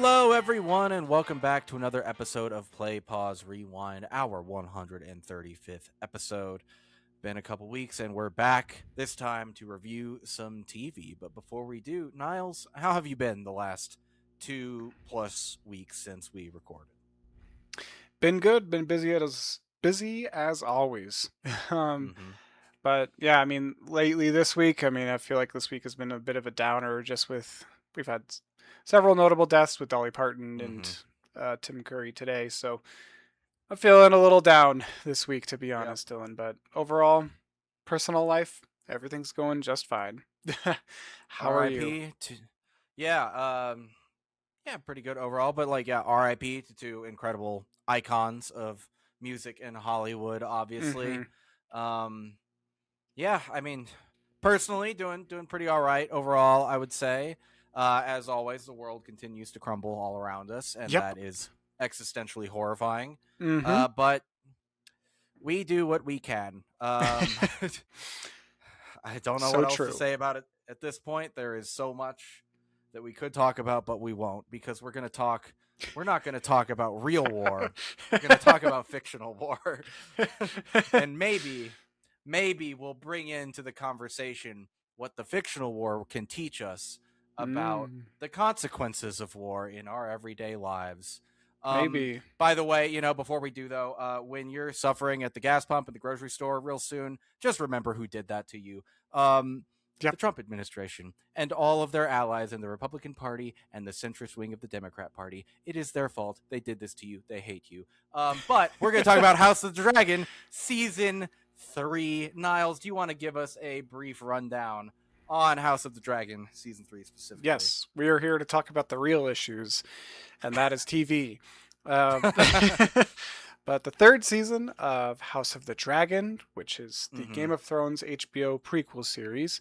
Hello, everyone, and welcome back to another episode of Play, Pause, Rewind, our 135th episode. Been a couple weeks, and we're back this time to review some TV. But before we do, Niles, how have you been the last 2+ weeks since we recorded? Been good, been busy as always. um, Mm-hmm. but yeah, I mean, lately this week, I feel like this week has been a bit of a downer. Just with we've had several notable deaths with Dolly Parton and Mm-hmm. Tim Curry today, so I'm feeling a little down this week, to be Yep. honest, Dylan. But overall, personal life, everything's going just fine. How are you? R.I.P. to yeah, yeah, pretty good overall. But R.I.P. to two incredible icons of music in Hollywood. Mm-hmm. Obviously, um, yeah, I mean, personally, doing pretty all right overall. I would say, as always, the world continues to crumble all around us, and Yep. that is existentially horrifying. Mm-hmm. But we do what we can. I don't know So what else to true. say about it at this point. There is so much that we could talk about, but we won't because we're going to talk. We're not going to talk about real war. We're going to talk about fictional war, and maybe we'll bring into the conversation what the fictional war can teach us about mm, the consequences of war in our everyday lives. maybe. By the way, before we do though, when you're suffering at the gas pump at the grocery store real soon, just remember who did that to you. Um, the Yep. Trump administration and all of their allies in the Republican Party and the centrist wing of the Democrat Party. It is their fault. They did this to you. They hate you. But we're going to talk about House of the Dragon season 3. Niles, do you want to give us a brief rundown on House of the Dragon season 3 specifically? Yes, we are here to talk about the real issues, and that is TV. Um, but the third season of House of the Dragon, which is the Mm-hmm. Game of Thrones HBO prequel series,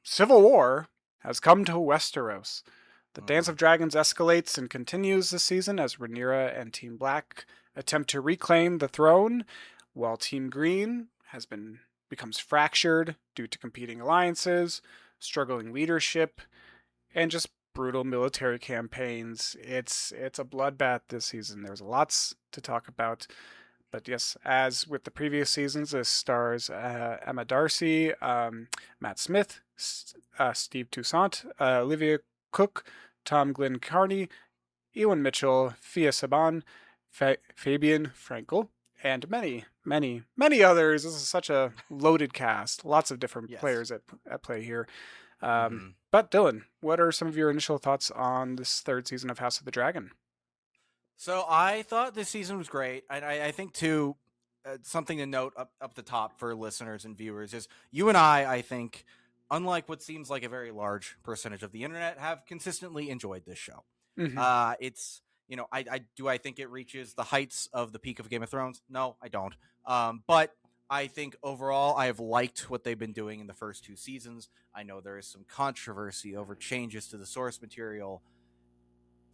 Civil War has come to Westeros. The Dance Mm-hmm. of Dragons escalates and continues this season as Rhaenyra and Team Black attempt to reclaim the throne, while Team Green becomes fractured due to competing alliances, struggling leadership, and just brutal military campaigns. It's a bloodbath this season. There's lots to talk about. But yes, as with the previous seasons, this stars Emma Darcy, Matt Smith, Steve Toussaint, Olivia Cooke, Tom Glynn Carney, Ewan Mitchell, Fia Saban, Fabian Frankel, and many, many, many others. This is such a loaded cast. Lots of different Yes. players at play here. Um, Mm-hmm. but Dylan, what are some of your initial thoughts on this third season of House of the Dragon? So I thought this season was great. I think too, something to note up the top for listeners and viewers is you and I think, unlike what seems like a very large percentage of the internet, have consistently enjoyed this show. Mm-hmm. It's I think it reaches the heights of the peak of Game of Thrones? No, I don't. But I think overall I have liked what they've been doing in the first 2 seasons. I know there is some controversy over changes to the source material.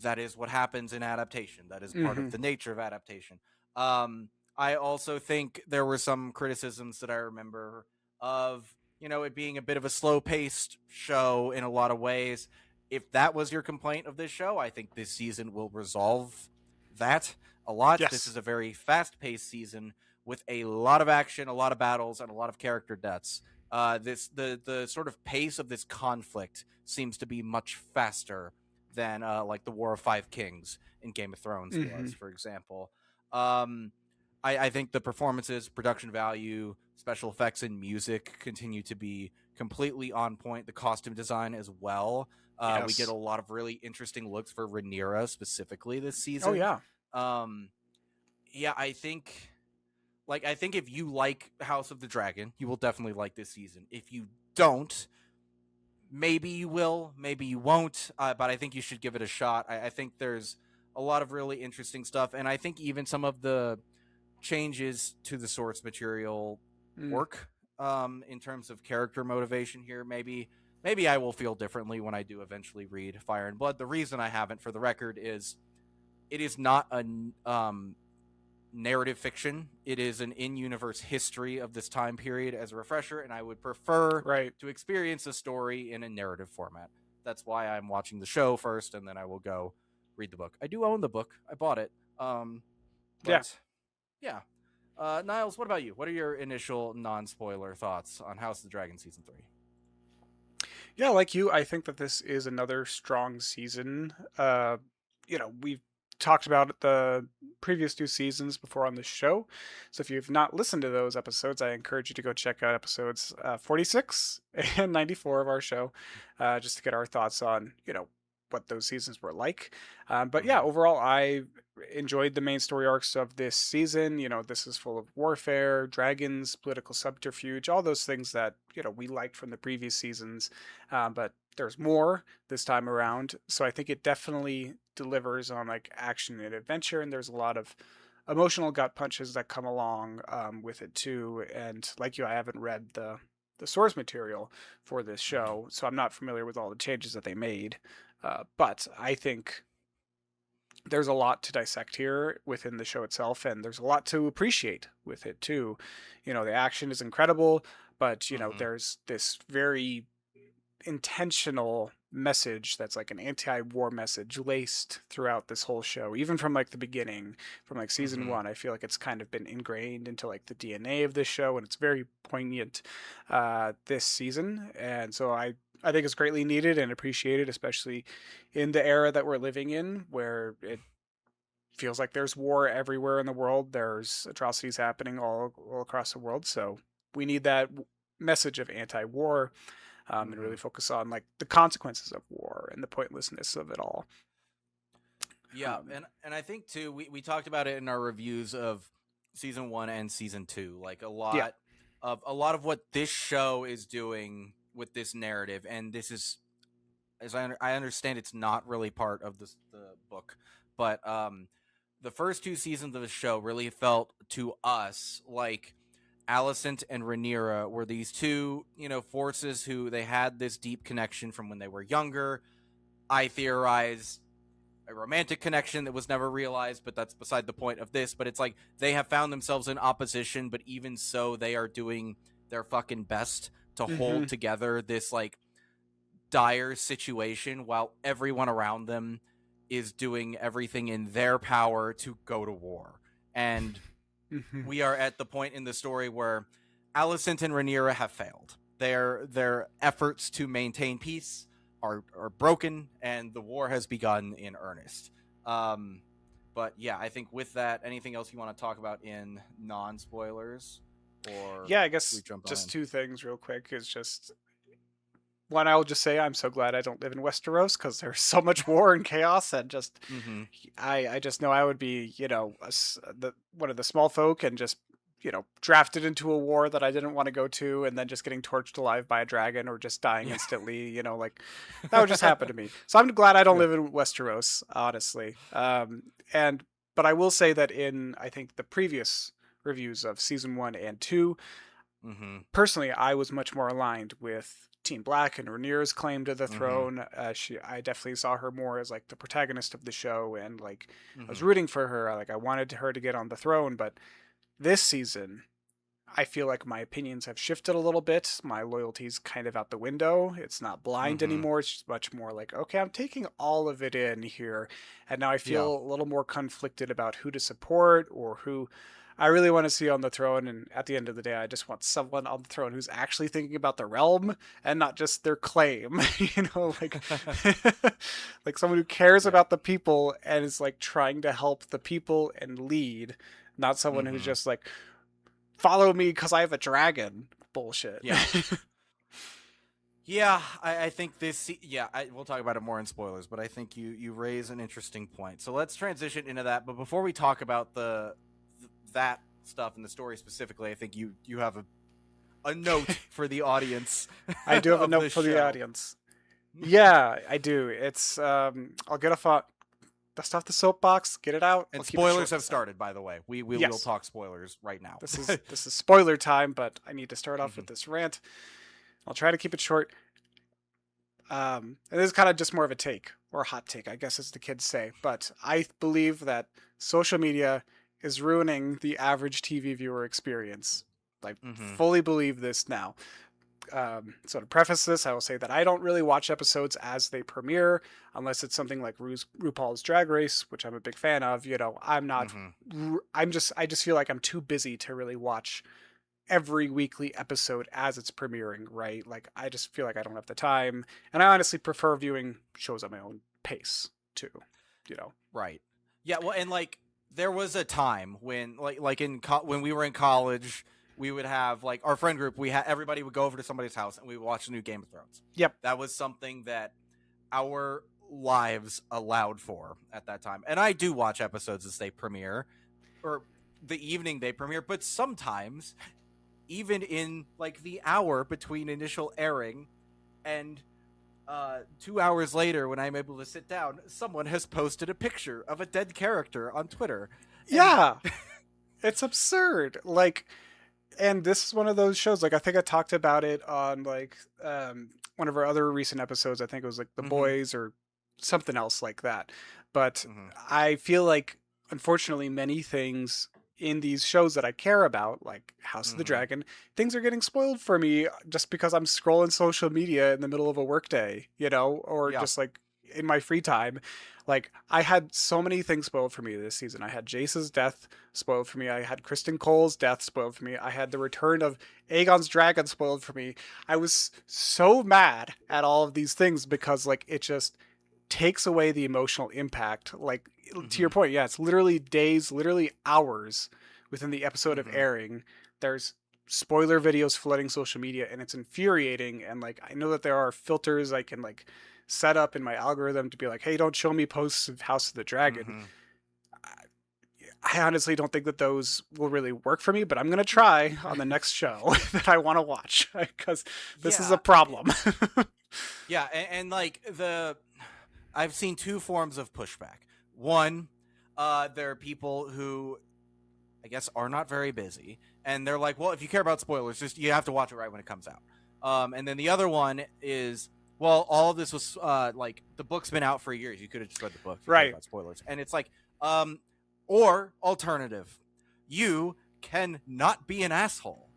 That is what happens in adaptation. That is part Mm-hmm. of the nature of adaptation. I also think there were some criticisms that I remember of it being a bit of a slow-paced show in a lot of ways. If that was your complaint of this show, I think this season will resolve that a lot. This Yes. is a very fast-paced season with a lot of action, a lot of battles, and a lot of character deaths. The sort of pace of this conflict seems to be much faster than like the War of Five Kings in Game of Thrones Mm-hmm. was, for example. Um, I think the performances, production value, special effects, and music continue to be completely on point. The costume design as well. We get Yes. a lot of really interesting looks for Rhaenyra specifically this Oh season. yeah. Um, yeah, I think if you like House of the Dragon, you will definitely like this season. If you don't, maybe you will, maybe you won't, but I think you should give it a shot. I think there's a lot of really interesting stuff, and I think even some of the changes to the source material Mm. work in terms of character motivation here. Maybe I will feel differently when I do eventually read Fire and Blood. The reason I haven't, for the record, is it is not a narrative fiction. It is an in-universe history of this time period as a refresher, and I would prefer Right. to experience a story in a narrative format. That's why I'm watching the show first, and then I will go read the book. I do own the book. I bought it. Yeah. But yeah. Niles, what about you? What are your initial non-spoiler thoughts on House of the Dragon season 3? Yeah, like you, I think that this is another strong season. We've talked about the previous 2 seasons before on the show. So if you've not listened to those episodes, I encourage you to go check out episodes 46 and 94 of our show, just to get our thoughts on, what those seasons were like. But yeah, overall, I enjoyed the main story arcs of this season. This is full of warfare, dragons, political subterfuge, all those things that, we liked from the previous seasons. But there's more this time around. So I think it definitely delivers on like action and adventure. And there's a lot of emotional gut punches that come along with it too. And like you, I haven't read the source material for this show, so I'm not familiar with all the changes that they made. But I think there's a lot to dissect here within the show itself, and there's a lot to appreciate with it too. The action is incredible, but there's this very intentional message that's like an anti-war message laced throughout this whole show, even from like the beginning, from like season 1. I feel like it's kind of been ingrained into like the DNA of this show, and it's very poignant this season. And so I think it's greatly needed and appreciated, especially in the era that we're living in, where it feels like there's war everywhere in the world. There's atrocities happening all across the world. So we need that message of anti-war, and really focus on like the consequences of war and the pointlessness of it all. Yeah, and I think too, we talked about it in our reviews of season 1 and season 2. Like a lot of what this show is doing with this narrative, and this is, as I understand, it's not really part of the book, but the first 2 seasons of the show really felt to us like Alicent and Rhaenyra were these two, forces who they had this deep connection from when they were younger. I theorize a romantic connection that was never realized, but that's beside the point of this. But it's like they have found themselves in opposition, but even so, they are doing their fucking best to hold together this like dire situation while everyone around them is doing everything in their power to go to war. And we are at the point in the story where Alicent and Rhaenyra have failed. Their efforts to maintain peace are broken, and the war has begun in earnest. But yeah, I think with that, anything else you want to talk about in non-spoilers? Or yeah, I guess just 2 things real quick is just one. I'll just say I'm so glad I don't live in Westeros, because there's so much war and chaos, and just I just know I would be one of the small folk, and just drafted into a war that I didn't want to go to, and then just getting torched alive by a dragon, or just dying instantly. Like that would just happen to me. So I'm glad I don't live in Westeros, honestly. But I will say that in, I think, the previous reviews of season 1 and 2, personally, I was much more aligned with Team Black and Rhaenyra's claim to the throne. I definitely saw her more as like the protagonist of the show, and like I was rooting for her. Like I wanted her to get on the throne. But this season, I feel like my opinions have shifted a little bit. My loyalty's kind of out the window. It's not blind anymore. It's just much more like, okay, I'm taking all of it in here, and now I feel a little more conflicted about who to support or who I really want to see on the throne. And at the end of the day, I just want someone on the throne who's actually thinking about the realm and not just their claim, like like someone who cares about the people and is like trying to help the people and lead, not someone who's just like, follow me because I have a dragon bullshit. Yeah, I think this. Yeah, we'll talk about it more in spoilers, but I think you raise an interesting point. So let's transition into that. But before we talk about that stuff in the story specifically, I think you have a note for the audience. I do have a note for the audience. Yeah, I do. It's I'll get dust off the soapbox, get it out. And spoilers have started, by the way. We will talk spoilers right now. This is spoiler time, but I need to start off with this rant. I'll try to keep it short. And this is kind of just more of a take, or a hot take, I guess, as the kids say. But I believe that social media is ruining the average TV viewer experience. I fully believe this now. sort of preface this, I will say that I don't really watch episodes as they premiere unless it's something like RuPaul's Drag Race, which I'm a big fan of. You know, I'm not. Mm-hmm. I just feel like I'm too busy to really watch every weekly episode as it's premiering. Right? Like I just feel like I don't have the time, and I honestly prefer viewing shows at my own pace too. You know. Right. Yeah. Well, and like there was a time when when we were in college, we would have like our friend group. Everybody would go over to somebody's house and we would watch the new Game of Thrones. Yep. That was something that our lives allowed for at that time. And I do watch episodes as they premiere or the evening they premiere, but sometimes even in like the hour between initial airing and 2 hours later, when I'm able to sit down, someone has posted a picture of a dead character on Twitter. Yeah. It's absurd. Like, and this is one of those shows, like I think I talked about it on like one of our other recent episodes. I think it was like The Boys or something else like that. But I feel like unfortunately many things in these shows that I care about, like House of the Dragon, things are getting spoiled for me just because I'm scrolling social media in the middle of a workday, you know, or just like in my free time. Like I had so many things spoiled for me this season. I had Jace's death spoiled for me. I had Kristen Cole's death spoiled for me. I had the return of Aegon's dragon spoiled for me. I was so mad at all of these things because like it just takes away the emotional impact. Like to your point, yeah, it's literally days, literally hours within the episode of airing. There's spoiler videos flooding social media and it's infuriating. And like I know that there are filters I can like set up in my algorithm to be like, hey, don't show me posts of House of the Dragon. I honestly don't think that those will really work for me, but I'm going to try on the next show that I want to watch because this is a problem. Yeah. And like I've seen two forms of pushback. One, there are people who I guess are not very busy and they're like, well, if you care about spoilers, just you have to watch it right when it comes out. And then the other one is, well, all of this was like the book's been out for years. You could have just read the book, right? About spoilers, and it's like, or alternative, you can not be an asshole.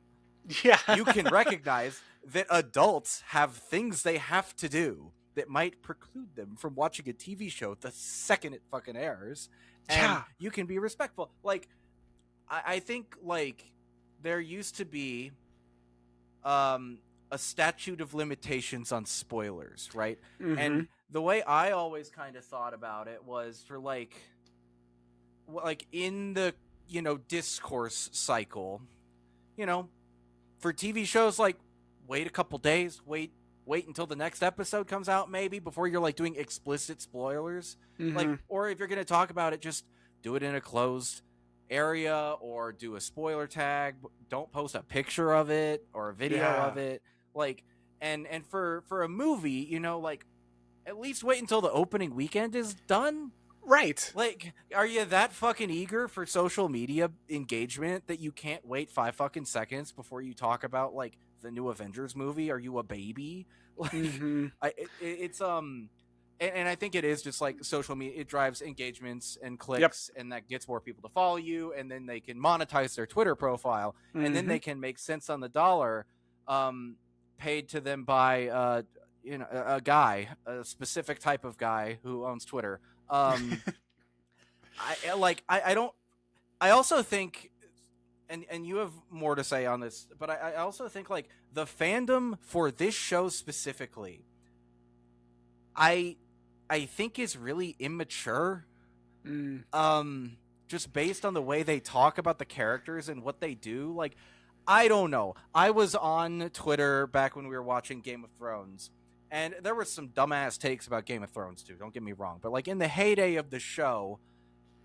Yeah, you can recognize that adults have things they have to do that might preclude them from watching a TV show the second it fucking airs, and you can be respectful. Like, I think like there used to be, a statute of limitations on spoilers, right? And the way I always kind of thought about it was for like in the, you know, discourse cycle, you know, for TV shows, like wait a couple days, wait until the next episode comes out maybe before you're like doing explicit spoilers. Like, or if you're going to talk about it, just do it in a closed area or do a spoiler tag. Don't post a picture of it or a video of it. Like, and for a movie, you know, like at least wait until the opening weekend is done. Right. Like, are you that fucking eager for social media engagement that you can't wait 5 fucking seconds before you talk about like the new Avengers movie? Are you a baby? Like, it's and I think it is just like social media. It drives engagements and clicks, and that gets more people to follow you, and then they can monetize their Twitter profile, and then they can make cents on the dollar, paid to them by you know, a specific type of guy who owns Twitter. I don't. I also think, and you have more to say on this, but I also think like the fandom for this show specifically, I think is really immature. Just based on the way they talk about the characters and what they do. Like, I don't know. I was on Twitter back when we were watching Game of Thrones, and there were some dumbass takes about Game of Thrones too, don't get me wrong. But like in the heyday of the show,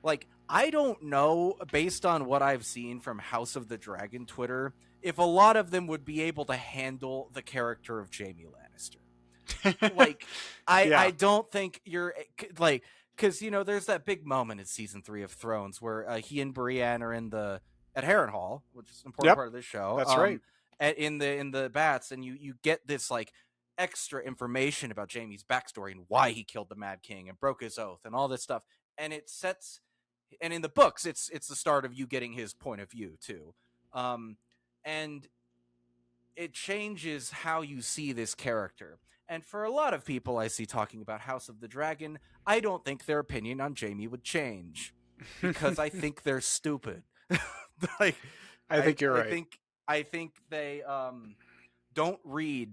like I don't know, based on what I've seen from House of the Dragon Twitter, if a lot of them would be able to handle the character of Jaime Lannister. Like, I don't think you're like, because you know there's that big moment in season 3 of Thrones where he and Brienne are at Harrenhal, which is an important part of this show. That's right. In the bats, and you get this like extra information about Jaime's backstory and why he killed the Mad King and broke his oath and all this stuff, and it sets. And in the books, it's the start of you getting his point of view too, and it changes how you see this character. And for a lot of people I see talking about House of the Dragon, I don't think their opinion on Jaime would change because I think they're stupid. Like I think you're I right. think they don't read.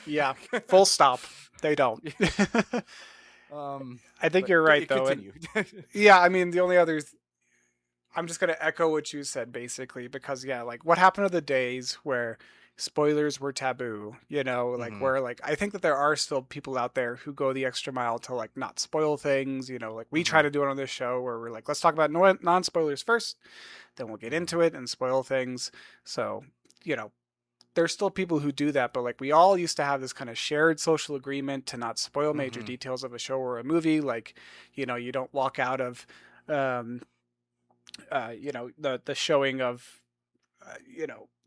Yeah, full stop. They don't. I think But you're right, though. And continue. yeah, I mean, the only others, I'm just going to echo what you said, basically, because, yeah, like, what happened to the days where spoilers were taboo, like, Hmm. where, like, I think that there are still people out there who go the extra mile to, like, not spoil things, like, we try Hmm. to do it on this show where we're like, let's talk about non spoilers first, then we'll get Hmm. into it and spoil things. So, you know, there's still people who do that, but like we all used to have this kind of shared social agreement to not spoil major Hmm. details of a show or a movie. Like, you don't walk out of, um, the showing of,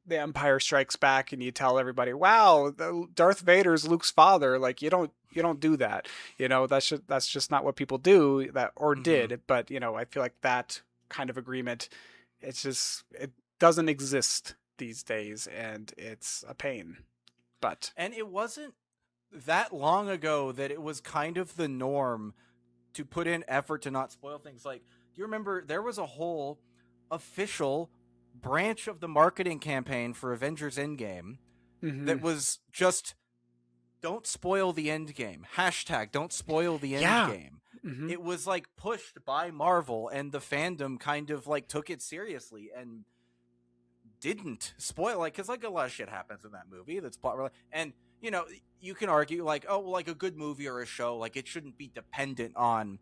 the Empire Strikes Back, and you tell everybody, "Wow, Darth Vader's Luke's father." Like, you don't do that. That's just not what people do that or Hmm. did. But I feel like that kind of agreement, it doesn't exist these days, and it's a pain. But And it wasn't that long ago that it was kind of the norm to put in effort to not spoil things. Like, do you remember there was a whole official branch of the marketing campaign for Avengers Endgame hmm that was just don't spoil the end game. Hashtag don't spoil the end yeah, game. hmm It was like pushed by Marvel, and the fandom kind of like took it seriously and didn't spoil, like, because like a lot of shit happens in that movie that's plot related. And you can argue like, oh well, like a good movie or a show, like it shouldn't be dependent on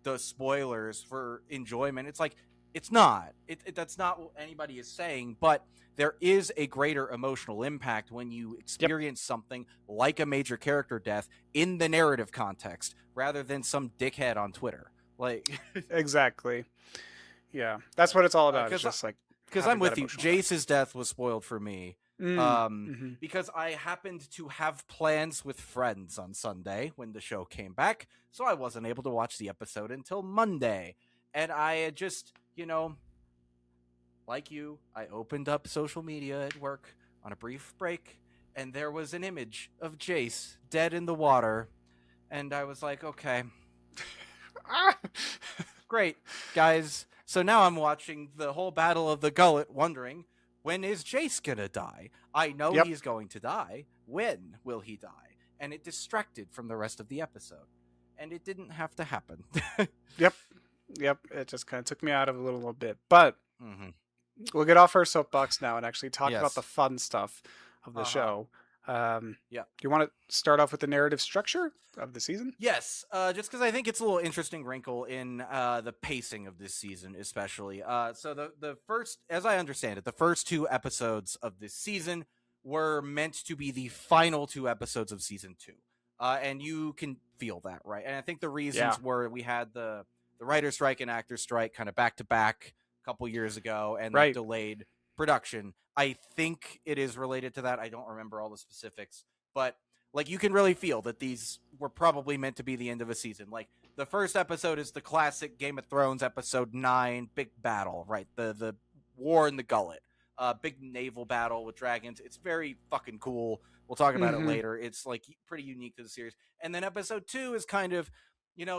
the spoilers for enjoyment. It's like it's not that's not what anybody is saying, but there is a greater emotional impact when you yep, experience something like a major character death in the narrative context rather than some dickhead on Twitter, like. exactly. Yeah, that's what it's all about. It's Because just like I'm having that with you. emotional impact. Jace's death was spoiled for me. Mm-hmm. Because I happened to have plans with friends on Sunday when the show came back, so I wasn't able to watch the episode until Monday. And I had just, like you, I opened up social media at work on a brief break, and there was an image of Jace dead in the water. And I was like, okay, great, guys. So now I'm watching the whole Battle of the Gullet, wondering, when is Jace gonna die? I know Yep. he's going to die. When will he die? And it distracted from the rest of the episode. And it didn't have to happen. Yep. Yep. It just kind of took me out of it a little bit. But Hmm. we'll get off our soapbox now and actually talk about the Yes. fun stuff of the Uh huh. show. Do Yeah. you want to start off with the narrative structure of the season? Yes, just because I think it's a little interesting wrinkle in the pacing of this season, especially. So the first, as I understand it, the first two episodes of this season were meant to be the final two episodes of season two, and you can feel that, right? And I think the Yeah. reasons were we had the writer strike and actor strike kind of back to back a couple years ago, and that Right. delayed production. I think it is related to that. I don't remember all the specifics, but like you can really feel that these were probably meant to be the end of a season. Like the first episode is the classic Game of Thrones episode 9, big battle, right? The war in the gullet. Big naval battle with dragons. It's very fucking cool. We'll talk about it Mm-hmm. later. It's like pretty unique to the series. And then episode 2 is kind of,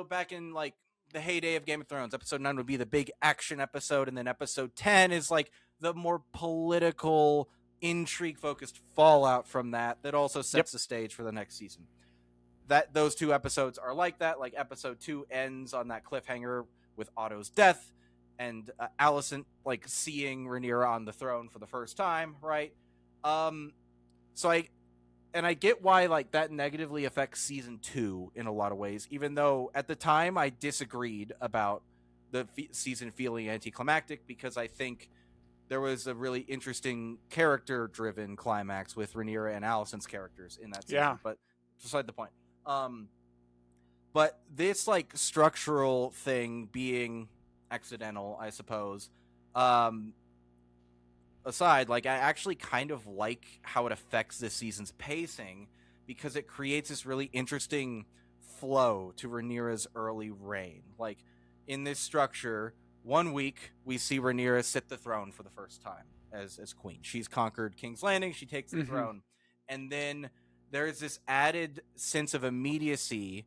back in like the heyday of Game of Thrones. Episode 9 would be the big action episode, and then episode 10 is like the more political, intrigue focused fallout from that also Yep. sets the stage for the next season. That those two episodes are like that. Like episode 2 ends on that cliffhanger with Otto's death and Alicent like seeing Rhaenyra on the throne for the first time, right? Um so I get why like that negatively affects season 2 in a lot of ways, even though at the time I disagreed about the season feeling anticlimactic, because I think there was a really interesting character-driven climax with Rhaenyra and Alicent's characters in that Yeah. season. But beside the point. But this like structural thing being accidental, I suppose. Um, Aside, like I actually kind of like how it affects this season's pacing because it creates this really interesting flow to Rhaenyra's early reign. Like in this structure, one week we see Rhaenyra sit the throne for the first time. as queen. She's conquered King's Landing. She takes the Mm-hmm. throne, and then there's this added sense of immediacy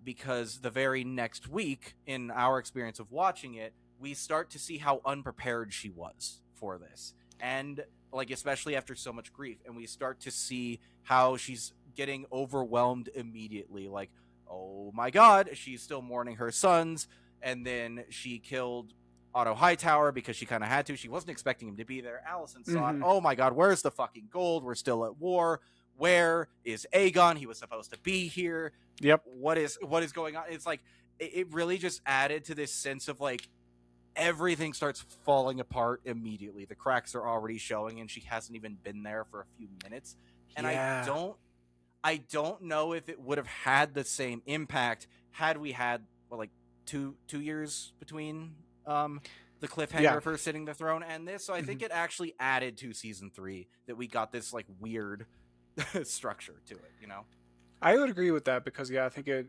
because the very next week, in our experience of watching it, we start to see how unprepared she was for this, and like especially after so much grief, and we start to see how she's getting overwhelmed immediately. Like, oh my God, she's still mourning her sons, and then she killed Otto Hightower because she kind of had to. She wasn't expecting him to be there. Allison saw it. Mm-hmm. Oh my God, where's the fucking gold? We're still at war. Where is Aegon? He was supposed to be here. Yep. What is going on? It's like it really just added to this sense of like everything starts falling apart immediately. The cracks are already showing, and she hasn't even been there for a few minutes. And Yeah. I don't know if it would have had the same impact had we had like two years between the cliffhanger for sitting the throne and this. So I think it actually added to season 3 that we got this like weird structure to it, you know? I would agree with that because I think it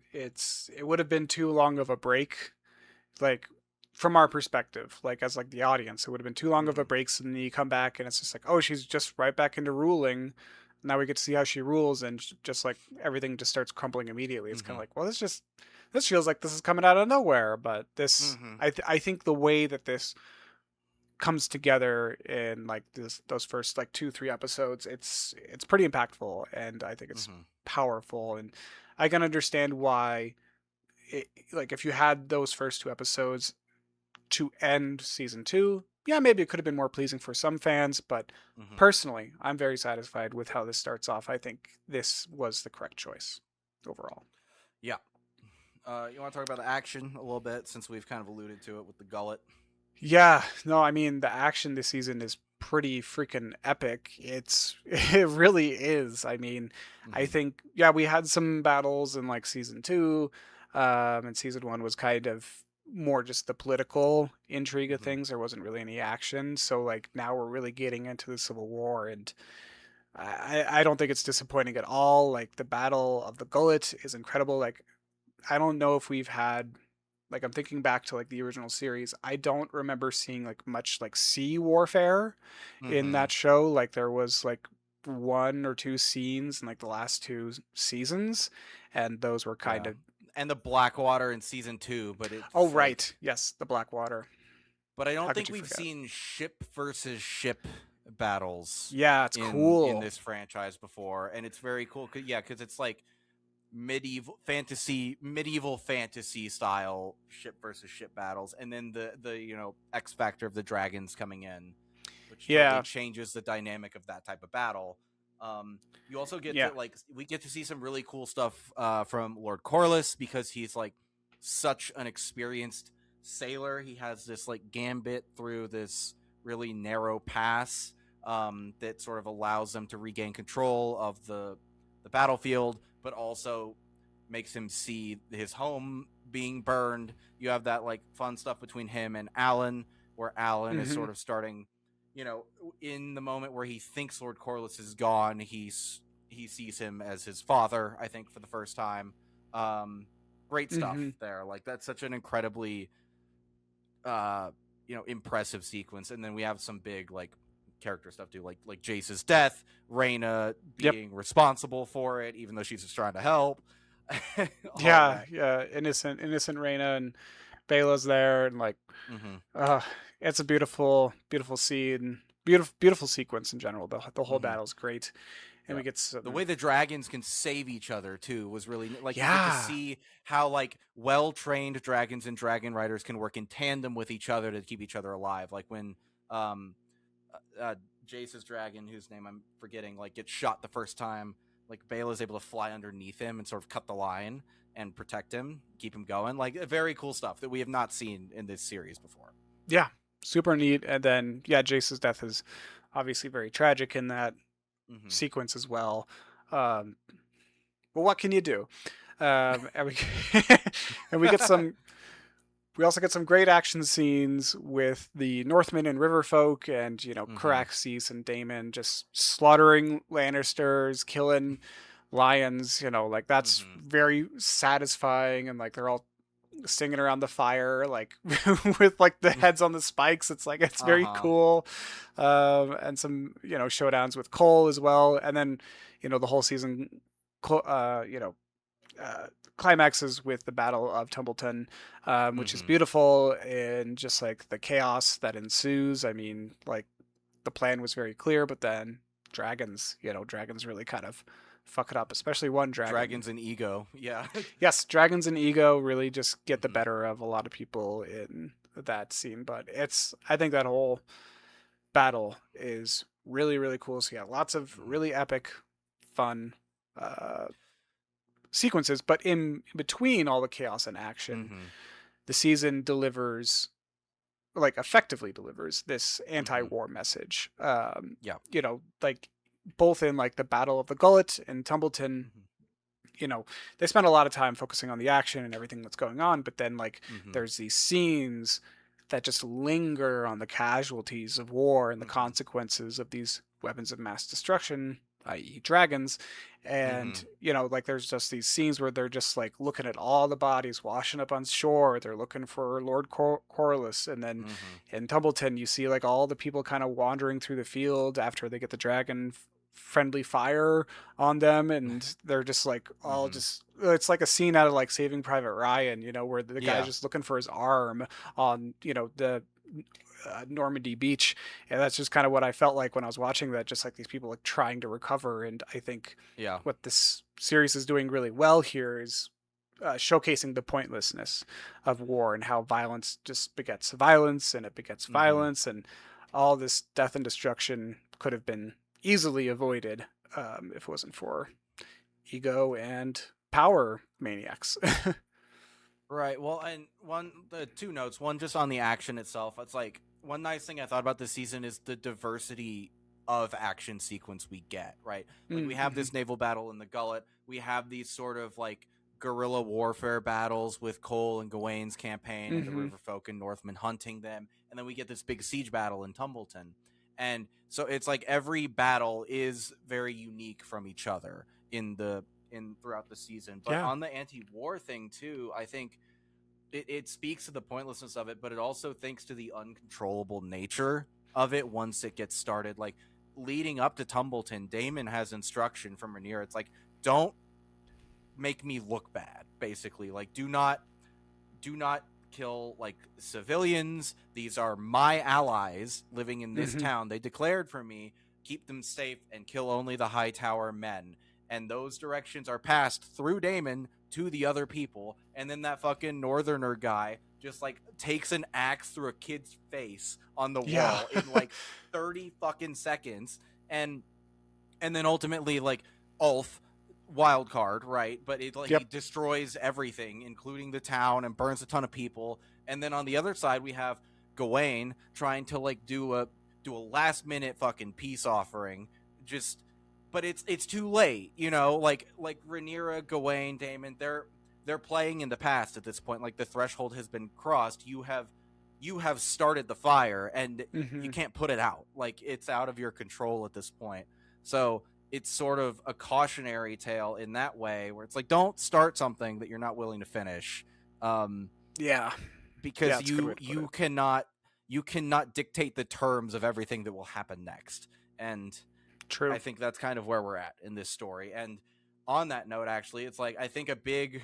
would have been too long of a break, like from our perspective, like as like the audience, it would have been too long of a break. So then you come back and it's just like, oh, she's just right back into ruling. Now we get to see how she rules, and just like everything just starts crumbling immediately. It's kind of like, well, this feels like this is coming out of nowhere. But this, I think the way that this comes together in like those first like 2-3 episodes, it's pretty impactful, and I think it's powerful, and I can understand why like if you had those first 2 episodes to end season 2, yeah, maybe it could have been more pleasing for some fans, but personally, I'm very satisfied with how this starts off. I think this was the correct choice overall. Yeah. You want to talk about the action a little bit, since we've kind of alluded to it with the gullet? Yeah, no, I mean the action this season is pretty freaking epic. It really is. I mean, I think we had some battles in like season 2, and season 1 was kind of more just the political intrigue of things. There wasn't really any action. So like now we're really getting into the Civil War, and I don't think it's disappointing at all. Like the Battle of the Gullet is incredible. Like I don't know if we've had, like I'm thinking back to like the original series, I don't remember seeing like much like sea warfare in that show. Like there was like 1 or 2 scenes in like the last 2 seasons, and those were kind of, and the Blackwater in season 2, but it's oh right, like, yes, the Blackwater. But I don't think we've seen ship versus ship battles. Yeah, it's cool in this franchise before, and it's very cool. Because it's like medieval fantasy style ship versus ship battles, and then the X factor of the dragons coming in, which totally changes the dynamic of that type of battle. You also get to we get to see some really cool stuff from Lord Corlys, because he's like such an experienced sailor. He has this like gambit through this really narrow pass that sort of allows them to regain control of the battlefield, but also makes him see his home being burned. You have that like fun stuff between him and Alan, where Alan is sort of starting, in the moment where he thinks Lord Corlys is gone, he sees him as his father, I think, for the first time. Great stuff there. Like that's such an incredibly impressive sequence. And then we have some big like character stuff too, like Jace's death, Rhaena being responsible for it, even though she's just trying to help. Innocent Rhaena, and Bela's there, and like it's a beautiful scene, beautiful sequence in general. The whole battle's great. And we get the way the dragons can save each other too was really like, you get to see how like well-trained dragons and dragon riders can work in tandem with each other to keep each other alive. Like when Jace's dragon, whose name I'm forgetting, like gets shot the first time, like Bela's able to fly underneath him and sort of cut the line and protect him, keep him going. Like very cool stuff that we have not seen in this series before. Yeah, super neat. And then Jace's death is obviously very tragic in that sequence as well. Well, what can you do? And we and we get some. We also get some great action scenes with the Northmen and Riverfolk, and Caraxes and Daemon just slaughtering Lannisters, killing lions. Like that's very satisfying, and like they're all singing around the fire, like with like the heads on the spikes. It's like it's very Uh-huh. cool, and some showdowns with Cole as well, and then the whole season, uh, you know, uh, climaxes with the Battle of Tumbleton, which is Mm-hmm. beautiful, and just like the chaos that ensues. I mean, like the plan was very clear, but then dragons really kind of fuck it up, especially one dragon. Dragons and ego. Yeah. Yes, dragons and ego really just get the Mm-hmm. better of a lot of people in that scene, but I think that whole battle is really, really cool. So yeah, lots of Mm-hmm. really epic, fun uh, sequences, but in between all the chaos and action, Mm-hmm. the season delivers, like effectively delivers this Mm-hmm. anti-war message. Yeah. Like both in like the Battle of the Gullet and Tumbleton, Mm-hmm. they spend a lot of time focusing on the action and everything that's going on, but then like Mm-hmm. there's these scenes that just linger on the casualties of war and the Mm-hmm. consequences of these weapons of mass destruction, i.e. dragons. Mm-hmm. And like there's just these scenes where they're just like looking at all the bodies washing up on shore, they're looking for Lord Corlys, and then Mm-hmm. in Tumbleton you see like all the people kind of wandering through the field after they get the dragon friendly fire on them, and they're just like all Mm-hmm. just it's like a scene out of like Saving Private Ryan, where the guy's Yeah. just looking for his arm on the Normandy beach. And that's just kind of what I felt like when I was watching that, just like these people like trying to recover. And I think Yeah. what this series is doing really well here is showcasing the pointlessness of war and how violence just begets violence, and it begets Mm-hmm. violence, and all this death and destruction could have been easily avoided if it wasn't for ego and power maniacs. Right. Well, and the two notes. One, just on the action itself. It's like one nice thing I thought about this season is the diversity of action sequence we get. Right. Like we have Mm-hmm. this naval battle in the Gullet. We have these sort of like guerrilla warfare battles with Cole and Gawain's campaign and the Mm-hmm. Riverfolk and Northmen hunting them, and then we get this big siege battle in Tumbleton. And so it's like every battle is very unique from each other in throughout the season. But Yeah. on the anti-war thing too, I think it speaks to the pointlessness of it, but it also thinks to the uncontrollable nature of it once it gets started. Like leading up to Tumbleton, Damon has instruction from Rhaenyra. It's like, don't make me look bad, basically. Like, do not kill like civilians. These are my allies living in this Mm-hmm. town. They declared for me. Keep them safe and kill only the high tower men. And those directions are passed through Damon to the other people. And then that fucking northerner guy just like takes an axe through a kid's face on the Yeah. wall in like 30 fucking seconds. And then ultimately like Ulf wild card, right? But it like he Yep. destroys everything, including the town, and burns a ton of people. And then on the other side, we have Gawain trying to like do a last minute fucking peace offering. Just, but it's too late, Like Rhaenyra, Gawain, Daemon, they're playing in the past at this point. Like the threshold has been crossed. You have started the fire, and Mm-hmm. you can't put it out. Like it's out of your control at this point. So it's sort of a cautionary tale in that way, where it's like, don't start something that you're not willing to finish, um, Yeah. Yeah. because It's a good way you to put you it. cannot you cannot dictate the terms of everything that will happen next. And I True. think that's kind of where we're at in this story. And on that note, actually, it's like I think a big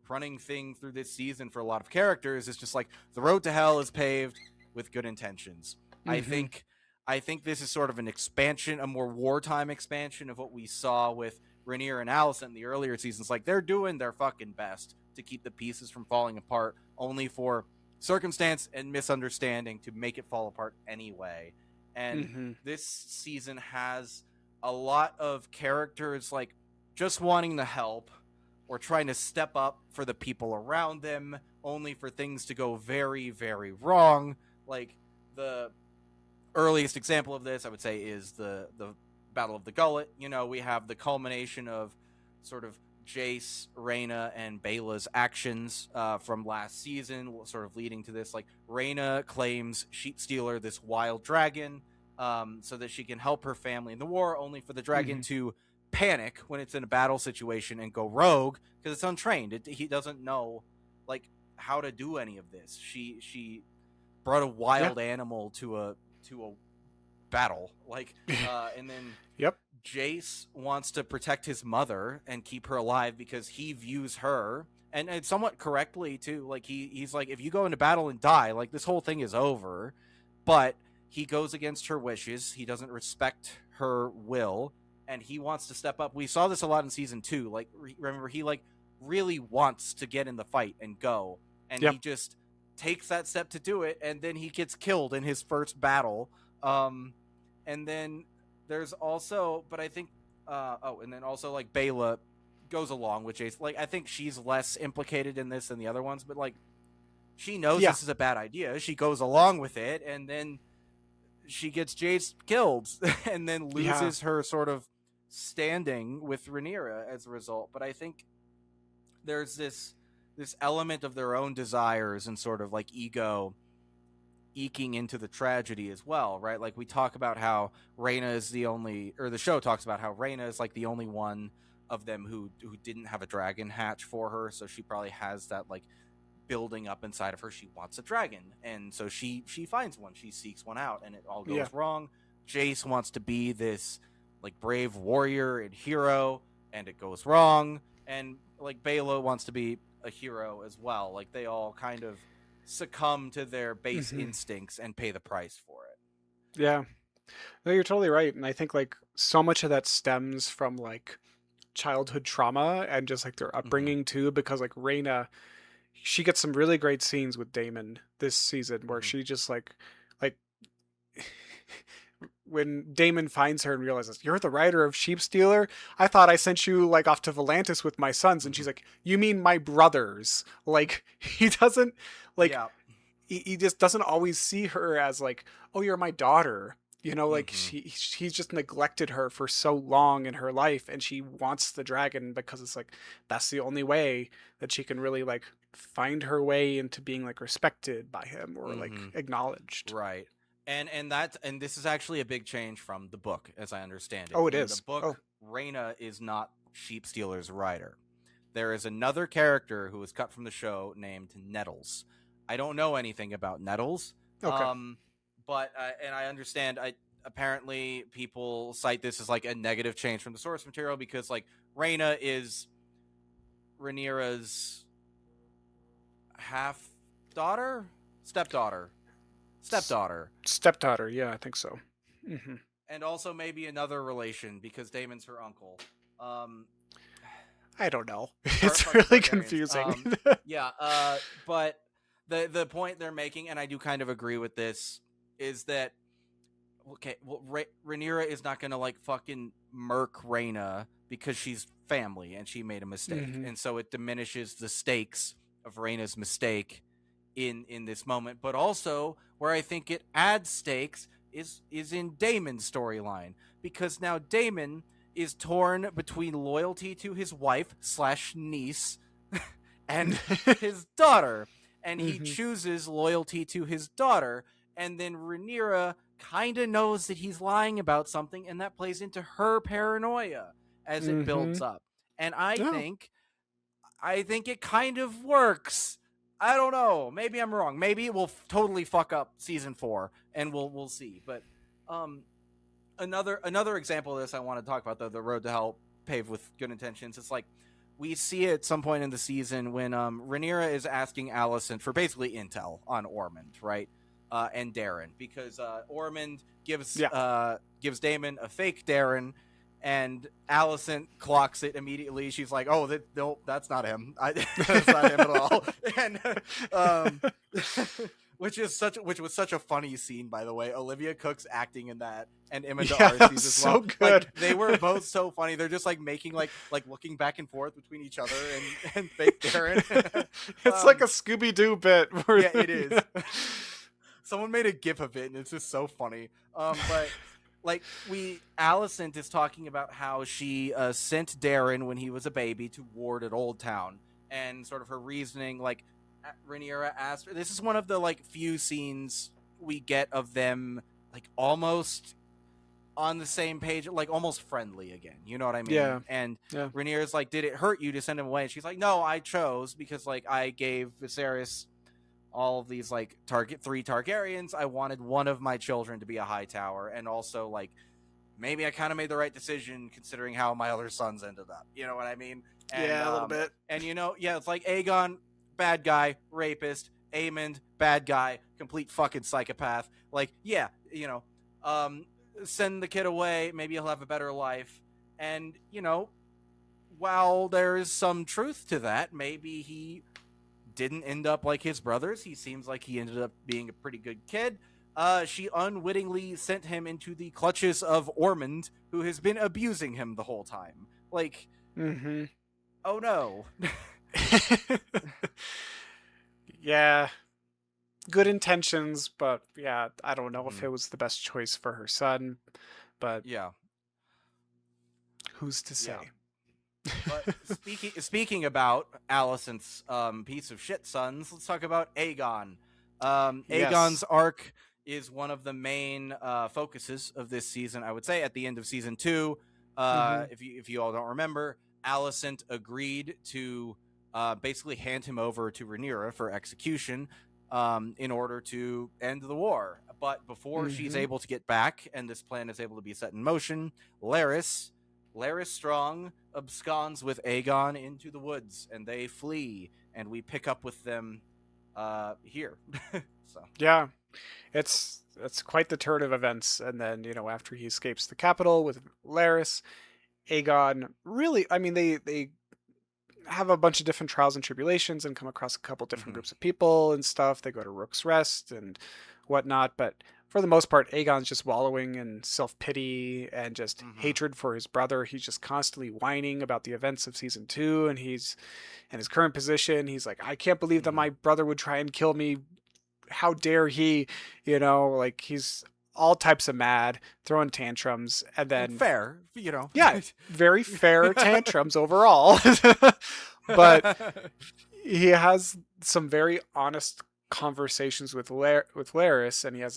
running thing through this season for a lot of characters is just like the road to hell is paved with good intentions. I Mm-hmm. think I think this is sort of an expansion, a more wartime expansion of what we saw with Rainier and Allison in the earlier seasons. Like they're doing their fucking best to keep the pieces from falling apart, only for circumstance and misunderstanding to make it fall apart anyway. And Mm-hmm. this season has a lot of characters like just wanting to help or trying to step up for the people around them, only for things to go very, very wrong. Like the earliest example of this, I would say, is the Battle of the Gullet. We have the culmination of sort of Jace, Reyna, and Bela's actions from last season, sort of leading to this. Like Reyna claims Sheet Stealer, this wild dragon, so that she can help her family in the war, only for the dragon Mm-hmm. to panic when it's in a battle situation and go rogue because it's untrained. He doesn't know, like how to do any of this. She brought a wild animal to a battle, like, and then Yep. Jace wants to protect his mother and keep her alive because he views her, and somewhat correctly too, like he's like, if you go into battle and die, like, this whole thing is over. But he goes against her wishes. He doesn't respect her will, and he wants to step up. We saw this a lot in season 2. Like, remember, he like really wants to get in the fight and go, and Yep. he just takes that step to do it, and then he gets killed in his first battle. And then there's also, but I think, and then also, like, Bela goes along with Jace. Like, I think she's less implicated in this than the other ones, but like, she knows this is a bad idea. She goes along with it, and then she gets Jace killed, and then loses her sort of standing with Rhaenyra as a result. But I think there's this element of their own desires and sort of like ego eking into the tragedy as well, right? Like, we talk about how Rhaena is the only, or the show talks about how Rhaena is like the only one of them who didn't have a dragon hatch for her, so she probably has that like building up inside of her. She wants a dragon, and so she finds one, she seeks one out, and it all goes wrong. Jace wants to be this like brave warrior and hero, and it goes wrong. And like, Bela wants to be a hero as well. Like, they all kind of succumb to their base instincts and pay the price for it. Yeah. No, you're totally right. And I think like so much of that stems from like childhood trauma and just like their upbringing too, because like Rhaena, she gets some really great scenes with Daemon this season where she just like when Daemon finds her and realizes, you're the writer of Sheep Stealer? I thought I sent you like off to Volantis with my sons. And she's like, you mean my brothers? Like, he doesn't like, he just doesn't always see her as like, oh, you're my daughter. You know, like he's just neglected her for so long in her life, and she wants the dragon because it's like, that's the only way that she can really like find her way into being like respected by him or like acknowledged. Right. And this is actually a big change from the book, as I understand it. Oh, it in is. The book, Rhaena is not Sheep Stealer's writer. There is another character who was cut from the show named Nettles. I don't know anything about Nettles. Okay. But and I understand, apparently people cite this as like a negative change from the source material because like Rhaena is Rhaenyra's half daughter, stepdaughter. Stepdaughter, yeah, I think so. And also maybe another relation because Daemon's her uncle. I don't know. It's really confusing. But the point they're making, and I do kind of agree with this, is that Rhaenyra is not gonna like fucking murk Rhaena because she's family and she made a mistake, and so it diminishes the stakes of Rhaena's mistake in this moment. But also, where I think it adds stakes is in Daemon's storyline, because now Daemon is torn between loyalty to his wife / niece and his daughter, and he chooses loyalty to his daughter. And then Rhaenyra kind of knows that he's lying about something, and that plays into her paranoia as it builds up. And I think it kind of works. I don't know. Maybe I'm wrong. Maybe it will totally fuck up season 4, and we'll see. But another example of this I want to talk about, the road to hell paved with good intentions. It's like, we see it at some point in the season when Rhaenyra is asking Alicent for basically intel on Ormond, right? And Darren, because Ormond gives Daemon a fake Darren, and Alicent clocks it immediately. She's like, "Oh, no, that's not him. That's not him at all." And which was such a funny scene, by the way. Olivia Cooke's acting in that, and Imelda Darcy's as well. So good. Like, they were both so funny. They're just like making like looking back and forth between each other and fake Darren. It's like a Scooby-Doo bit. Yeah, it is. Someone made a gif of it, and it's just so funny. But like, Alicent is talking about how she sent Darren when he was a baby to ward at Old Town, and sort of her reasoning. Like, Rhaenyra asked her. This is one of the like few scenes we get of them like almost on the same page, like almost friendly again. You know what I mean? Yeah. And Yeah. Rhaenyra's like, did it hurt you to send him away? And she's like, no, I chose because like I gave Viserys all of these like three Targaryens. I wanted one of my children to be a High Tower, and also like maybe I kind of made the right decision considering how my other sons ended up. You know what I mean? And, Yeah, a little bit. And it's like Aegon, bad guy, rapist. Aemond, bad guy, complete fucking psychopath. Like, yeah, send the kid away. Maybe he'll have a better life. And while there is some truth to that, maybe he didn't end up like his brothers. He seems like he ended up being a pretty good kid. She unwittingly sent him into the clutches of Ormond, who has been abusing him the whole time. Like, oh no. Yeah. Good intentions, but yeah, I don't know if it was the best choice for her son. But yeah, who's to say? Yeah. But speaking about Alicent's piece of shit sons, let's talk about Aegon. Aegon's arc is one of the main focuses of this season. I would say at the end of season 2, if you all don't remember, Alicent agreed to basically hand him over to Rhaenyra for execution in order to end the war. But before she's able to get back and this plan is able to be set in motion, Larys Strong absconds with Aegon into the woods, and they flee, and we pick up with them here. So yeah, it's quite the turn of events. And then after he escapes the capital with Larys, Aegon really, I mean, they have a bunch of different trials and tribulations and come across a couple different groups of people and stuff. They go to Rook's Rest and whatnot, but for the most part, Aegon's just wallowing in self-pity and just hatred for his brother. He's just constantly whining about the events of season 2, and he's in his current position. He's like, I can't believe that my brother would try and kill me. How dare he? Like he's all types of mad, throwing tantrums, and then fair, Yeah, very fair tantrums overall. But he has some very honest conversations with Larys, and he has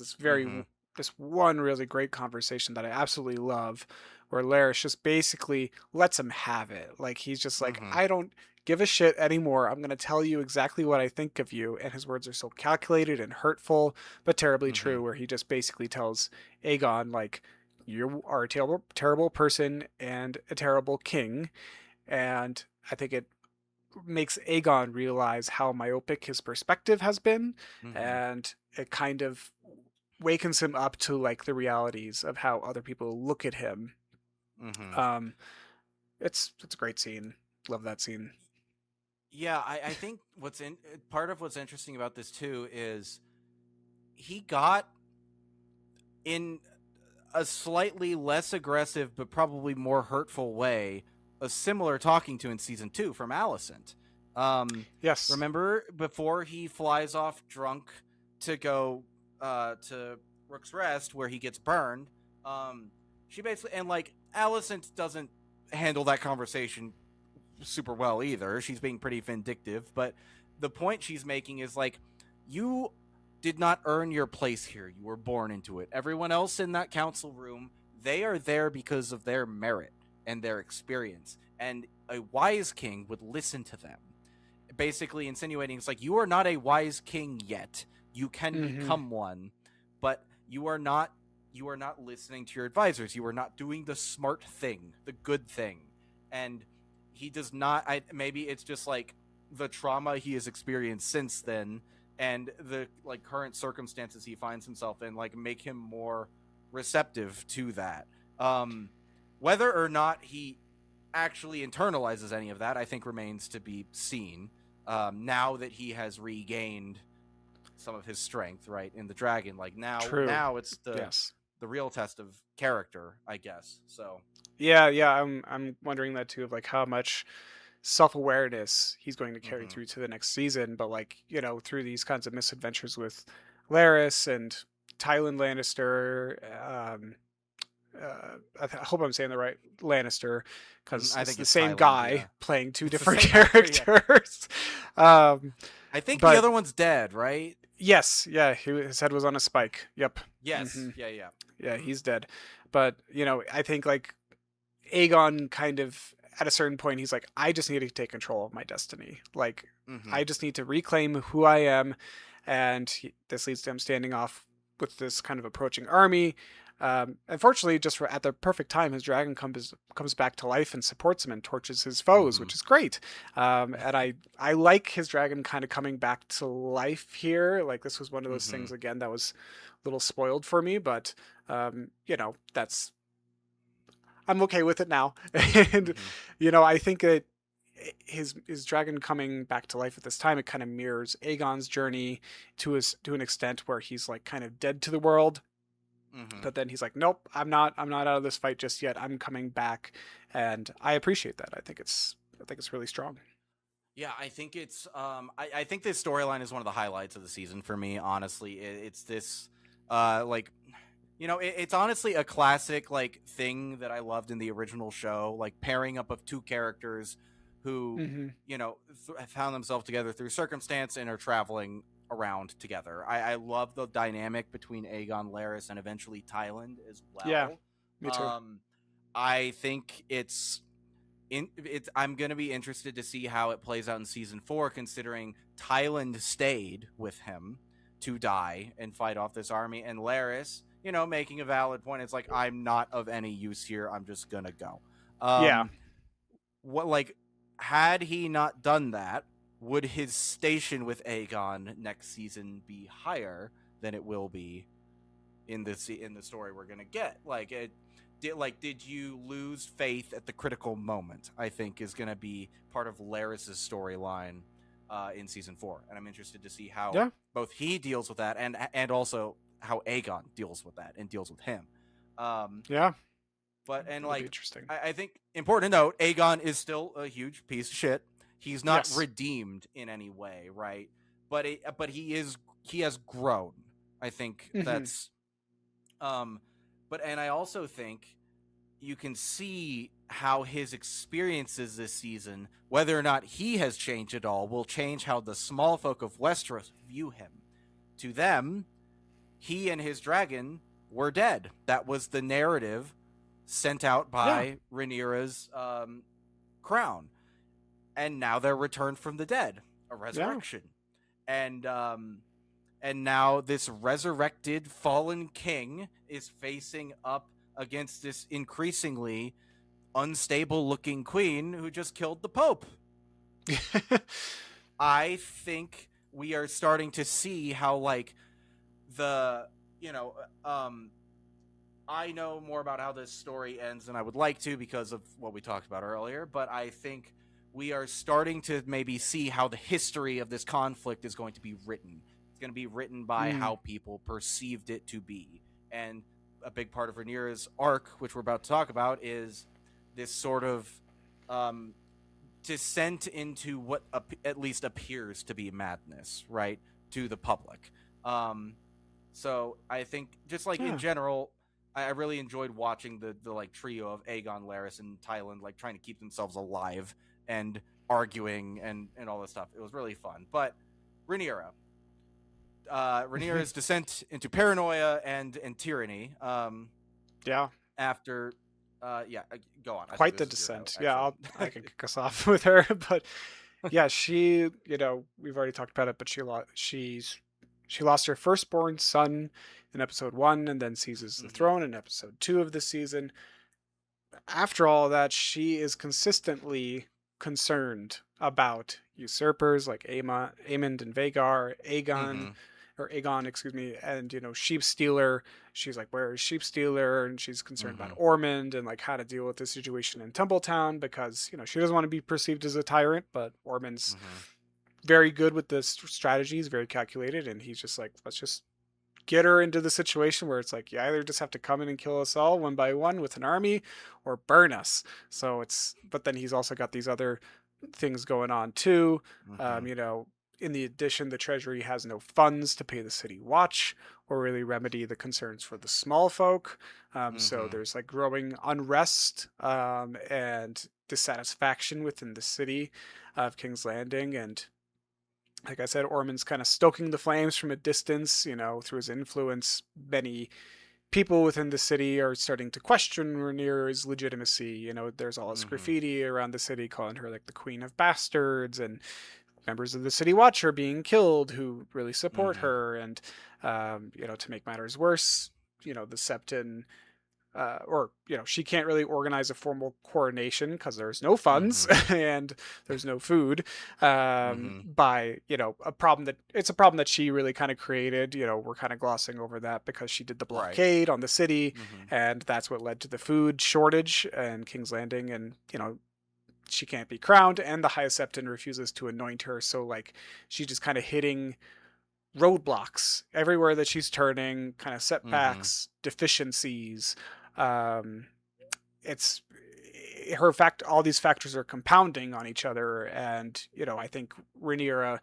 this one really great conversation that I absolutely love, where Larys just basically lets him have it. Like he's just like, I don't give a shit anymore. I'm going to tell you exactly what I think of you. And his words are so calculated and hurtful, but terribly true, where he just basically tells Aegon, like, you are a terrible, terrible person and a terrible king. And I think it makes Aegon realize how myopic his perspective has been. And it kind of wakens him up to like the realities of how other people look at him. It's a great scene. Love that scene. Yeah, I think part of what's interesting about this too is he got in a slightly less aggressive but probably more hurtful way a similar talking to in season 2 from Alicent. Yes. Remember before he flies off drunk to go to Rook's Rest where he gets burned, she basically, and like Alicent doesn't handle that conversation super well either. She's being pretty vindictive, but the point she's making is like, you did not earn your place here. You were born into it. Everyone else in that council room, they are there because of their merit and their experience, and a wise king would listen to them. Basically insinuating it's like, you are not a wise king yet. You can become one, but you are not listening to your advisors. You are not doing the smart thing, the good thing. And he does not, maybe it's just like the trauma he has experienced since then and the like current circumstances he finds himself in like make him more receptive to that. Whether or not he actually internalizes any of that, I think remains to be seen. Now that he has regained some of his strength, right, in the dragon, like now it's the real test of character, I guess. So yeah, I'm wondering that too, of like how much self-awareness he's going to carry through to the next season. But like, through these kinds of misadventures with Larys and Tywin Lannister, I hope I'm saying the right Lannister, because it's the same guy playing two different characters. I think the other one's dead, right? Yes, yeah, his head was on a spike. Yep. Yes, yeah, he's dead. But, I think like Aegon kind of at a certain point, he's like, I just need to take control of my destiny. Like, Mm-hmm. I just need to reclaim who I am. And this leads to him standing off with this kind of approaching army. Unfortunately, at the perfect time, his dragon comes back to life and supports him and torches his foes, Mm-hmm. which is great. And I like his dragon kind of coming back to life here. Like this was one of those Mm-hmm. things again that was a little spoiled for me, but that's I'm okay with it now. And Mm-hmm. I think that his dragon coming back to life at this time, it kind of mirrors Aegon's journey to an extent where he's like kind of dead to the world, Mm-hmm. but then he's like, nope, I'm not out of this fight just yet. I'm coming back, and I appreciate that. I think it's really strong. Yeah, I think it's I think this storyline is one of the highlights of the season for me, honestly. It's this like it's honestly a classic like thing that I loved in the original show, like pairing up of two characters who, Hmm. found themselves together through circumstance and are traveling around together. I love the dynamic between Aegon, Larys, and eventually Tyland as Yeah, well. me too. Um, I think I'm gonna be interested to see how it plays out in season 4, considering Tyland stayed with him to die and fight off this army, and Larys, making a valid point. It's like, I'm not of any use here. I'm just gonna go. Yeah, Um, what like had he not done that, would his station with Aegon next season be higher than it will be in the story we're gonna get? Did you lose faith at the critical moment? I think is gonna be part of Larys's storyline in season 4, and I'm interested to see how yeah, both he deals with that and also how Aegon deals with that and deals with him. Um, yeah. but and That'll be like interesting. I think important to note, Aegon is still a huge piece of shit. He's not Yes. redeemed in any way, right? But he has grown. I think Hmm. that's um but and I also think you can see how his experiences this season, whether or not he has changed at all, will change how the small folk of Westeros view him. To them, he and his dragon were dead. That was the narrative sent out Yeah, by Rhaenyra's crown, and now they're returned from the dead, a yeah, resurrection, and now this resurrected fallen king is facing up against this increasingly unstable looking queen who just killed the pope. I think we are starting to see how like the you know I know more about how this story ends than I would like to because of what we talked about earlier, but I think we are starting to maybe see how the history of this conflict is going to be written. It's going to be written by mm, how people perceived it to be. And a big part of Rhaenyra's arc, which we're about to talk about, is this sort of um, descent into what at least appears to be madness, right, to the public. Um, so I think just like in yeah, general, I really enjoyed watching the like trio of Aegon, Larys, and Tyland like trying to keep themselves alive and arguing and all this stuff. It was really fun. But Rhaenyra, Rhaenyra's descent into paranoia and tyranny. yeah. After, yeah, go on. I think Quite the this is your note descent. Yeah, actually. I can kick us off with her, but yeah, we've already talked about it, but she lost her firstborn son in episode 1 and then seizes the Mm-hmm. throne in episode 2 of the season. After all of that, she is consistently concerned about usurpers like Aemond and Vagar, Mm-hmm. Aegon, excuse me, and Sheep Stealer. She's like, where is Sheep Stealer? And she's concerned Mm-hmm. about Ormond and like how to deal with the situation in Tumbletown because she doesn't want to be perceived as a tyrant, but Ormond's Mm-hmm. very good with the strategies, very calculated, and he's just like, let's just get her into the situation where it's like you either just have to come in and kill us all one by one with an army or burn us. But then he's also got these other things going on too. Mm-hmm. In the addition, the treasury has no funds to pay the city watch or really remedy the concerns for the small folk. So Mm-hmm. there's like growing unrest and dissatisfaction within the city of King's Landing. And like I said, Ormond's kind of stoking the flames from a distance, through his influence. Many people within the city are starting to question Rhaenyra's legitimacy. You know, there's all this Mm-hmm. graffiti around the city calling her like the Queen of Bastards, and members of the City Watch are being killed who really support Mm-hmm. her. And you know, to make matters worse, you know, the Septon, or you know, she can't really organize a formal coronation because there's no funds Mm-hmm. and there's no food. Mm-hmm. By, you know, a problem that she really kind of created. You know, we're kind of glossing over that because she did the Right. blockade on the city, Mm-hmm. and that's what led to the food shortage and King's Landing. And you know, she can't be crowned, and the High Septon refuses to anoint her. So like, she's just kind of hitting roadblocks everywhere that she's turning, kind of Mm-hmm. setbacks, deficiencies. Um, it's her fact. All these factors are compounding on each other, and you know, I think Rhaenyra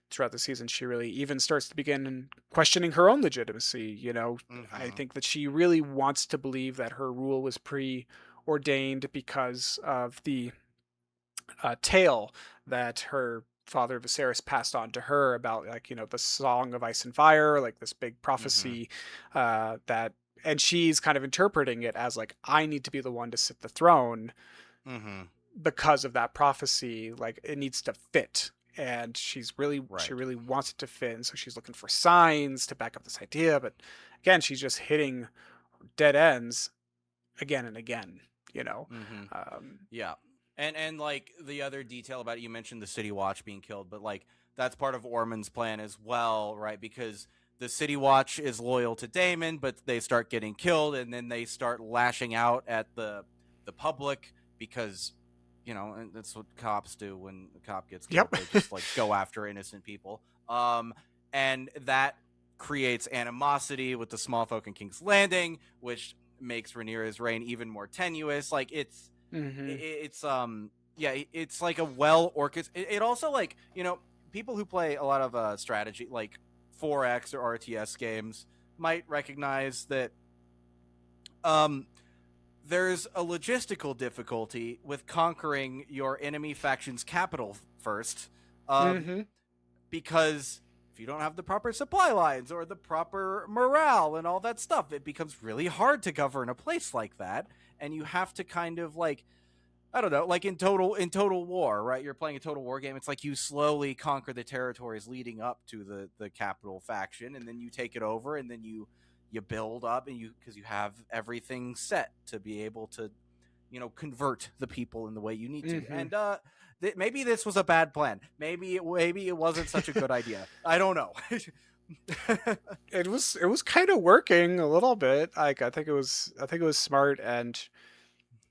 throughout the season, she really even starts to begin questioning her own legitimacy. You know, I Mm-hmm. think that she really wants to believe that her rule was preordained because of the tale that her father Viserys passed on to her about, like, you know, the Song of Ice and Fire, like this big Mm-hmm. prophecy that, and she's kind of interpreting it as like, I need to be the one to sit the throne Mm-hmm. because of that prophecy. Like, it needs to fit. And she Right. really wants it to fit. And so she's looking for signs to back up this idea. But again, she's just hitting dead ends again and again, you know? Mm-hmm. Um, Yeah. And like the other detail about it, you mentioned the City Watch being killed, but like that's part of Ormond's plan as well, right? Because the City Watch is loyal to Daemon, but they start getting killed, and then they start lashing out at the public because, you know, and that's what cops do when a cop gets yep. killed. They just like go after innocent people. And that creates animosity with the small folk in King's Landing, which makes Rhaenyra's reign even more tenuous. Like hmm it's yeah, it's like a well orchestrated. It also, like, you know, people who play a lot of strategy like 4X or RTS games might recognize that um there's a logistical difficulty with conquering your enemy faction's capital first, um hmm because if you don't have the proper supply lines or the proper morale and all that stuff, it becomes really hard to govern a place like that. And you have to kind of like, I don't know, like in Total War, right? You're playing a Total War game. It's like you slowly conquer the territories leading up to the capital faction, and then you take it over, and then you build up, and you because you have everything set to be able to, you know, convert the people in the way you need to. hmm And maybe this was a bad plan. Maybe it wasn't such a good idea. I don't know. it was kind of working a little bit. Like, I think it was smart. And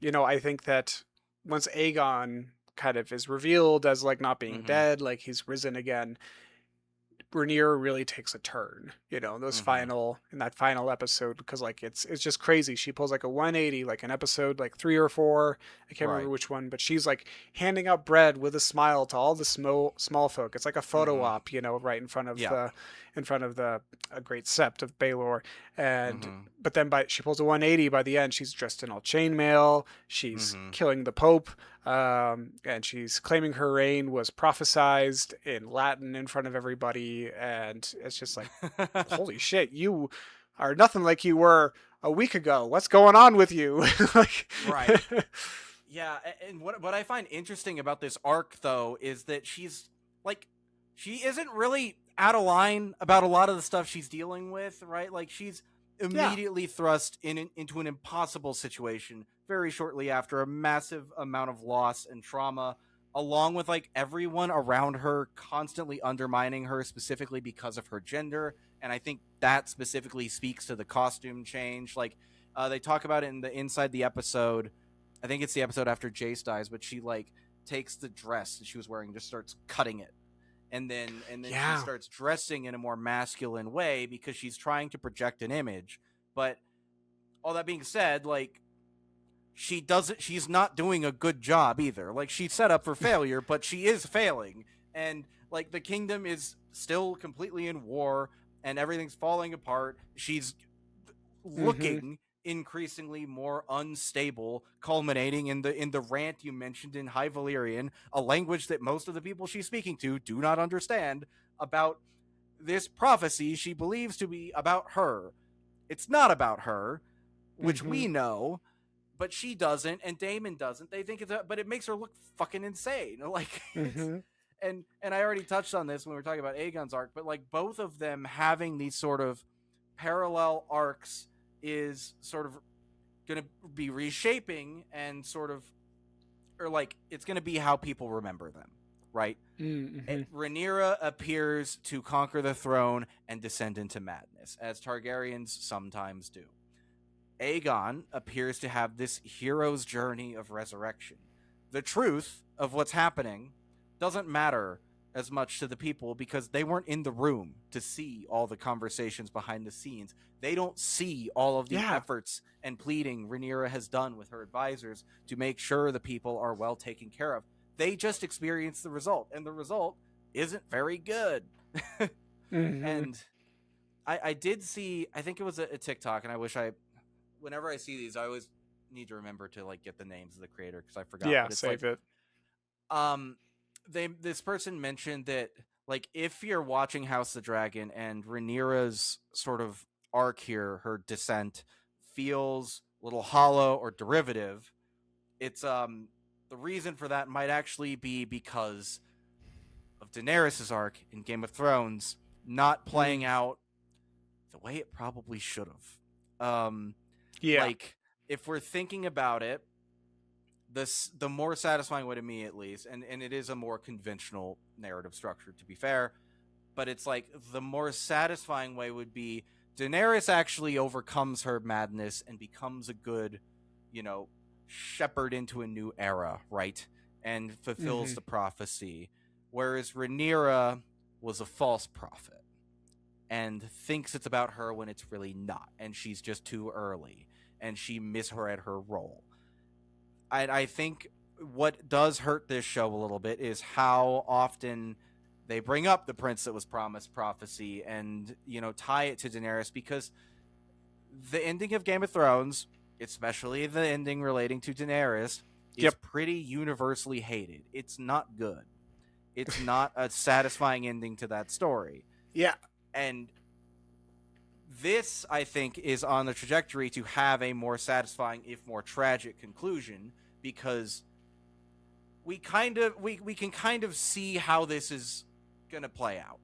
you know, I think that once Aegon kind of is revealed as like not being Mm-hmm. dead, like he's risen again, Rhaenyra really takes a turn, you know, Mm-hmm. in that final episode, because like it's just crazy. She pulls like a 180, like an episode like 3 or 4, I can't remember Right. which one, but she's like handing out bread with a smile to all the small folk. It's like a photo Mm-hmm. op, you know, right Yeah. in front of the a great sept of Baelor. And Mm-hmm. but then by she pulls a 180 by the end. She's dressed in all chainmail. She's Mm-hmm. killing the Pope, and she's claiming her reign was prophesized in Latin in front of everybody. And it's just like, holy shit, you are nothing like you were a week ago. What's going on with you? Like, Right. Yeah, and what I find interesting about this arc though is that she's like, she isn't really out of line about a lot of the stuff she's dealing with, right? Like she's yeah. immediately thrust into an impossible situation very shortly after a massive amount of loss and trauma, along with like everyone around her constantly undermining her specifically because of her gender. And I think that specifically speaks to the costume change. Like they talk about it in the inside the episode. I think it's the episode after Jace dies, but she like takes the dress that she was wearing and just starts cutting it. And then she Yeah. starts dressing in a more masculine way because she's trying to project an image. But all that being said, like she's not doing a good job either. Like she's set up for failure, but she is failing. And like the kingdom is still completely in war and everything's falling apart. She's hmm looking increasingly more unstable, culminating in the rant you mentioned in High Valyrian, a language that most of the people she's speaking to do not understand, about this prophecy she believes to be about her. it's not about her, which Mm-hmm. we know, but she doesn't, and Damon doesn't. They think but it makes her look fucking insane. Like it's, Mm-hmm. and I already touched on this when we were talking about Aegon's arc, but like both of them having these sort of parallel arcs is sort of going to be reshaping and sort of, or like it's going to be how people remember them, right? Mm-hmm. Rhaenyra appears to conquer the throne and descend into madness, as Targaryens sometimes do. Aegon appears to have this hero's journey of resurrection. The truth of what's happening doesn't matter as much to the people because they weren't in the room to see all the conversations behind the scenes. They don't see all of the Yeah. efforts and pleading Rhaenyra has done with her advisors to make sure the people are well taken care of. They just experience the result, and the result isn't very good. Mm-hmm. And I did see, I think it was a TikTok, and I wish whenever I see these, I always need to remember to like get the names of the creator because I forgot. Yeah, But it's like, save it. um, this person mentioned that like if you're watching House of the Dragon and Rhaenyra's sort of arc here, her descent feels a little hollow or derivative. It's the reason for that might actually be because of Daenerys' arc in Game of Thrones not playing Mm. out the way it probably should have. Yeah. Like if we're thinking about it, the more satisfying way to me at least, and it is a more conventional narrative structure to be fair, but it's like the more satisfying way would be Daenerys actually overcomes her madness and becomes a good, you know, shepherd into a new era, right? And fulfills Mm-hmm. the prophecy. Whereas Rhaenyra was a false prophet and thinks it's about her when it's really not, and she's just too early, and she misread her role. I think what does hurt this show a little bit is how often they bring up the prince that was promised prophecy and, you know, tie it to Daenerys because the ending of Game of Thrones, especially the ending relating to Daenerys, is Yep. pretty universally hated. It's not good. It's not a satisfying ending to that story. Yeah. And this, I think, is on the trajectory to have a more satisfying, if more tragic, conclusion because we can kind of see how this is going to play out.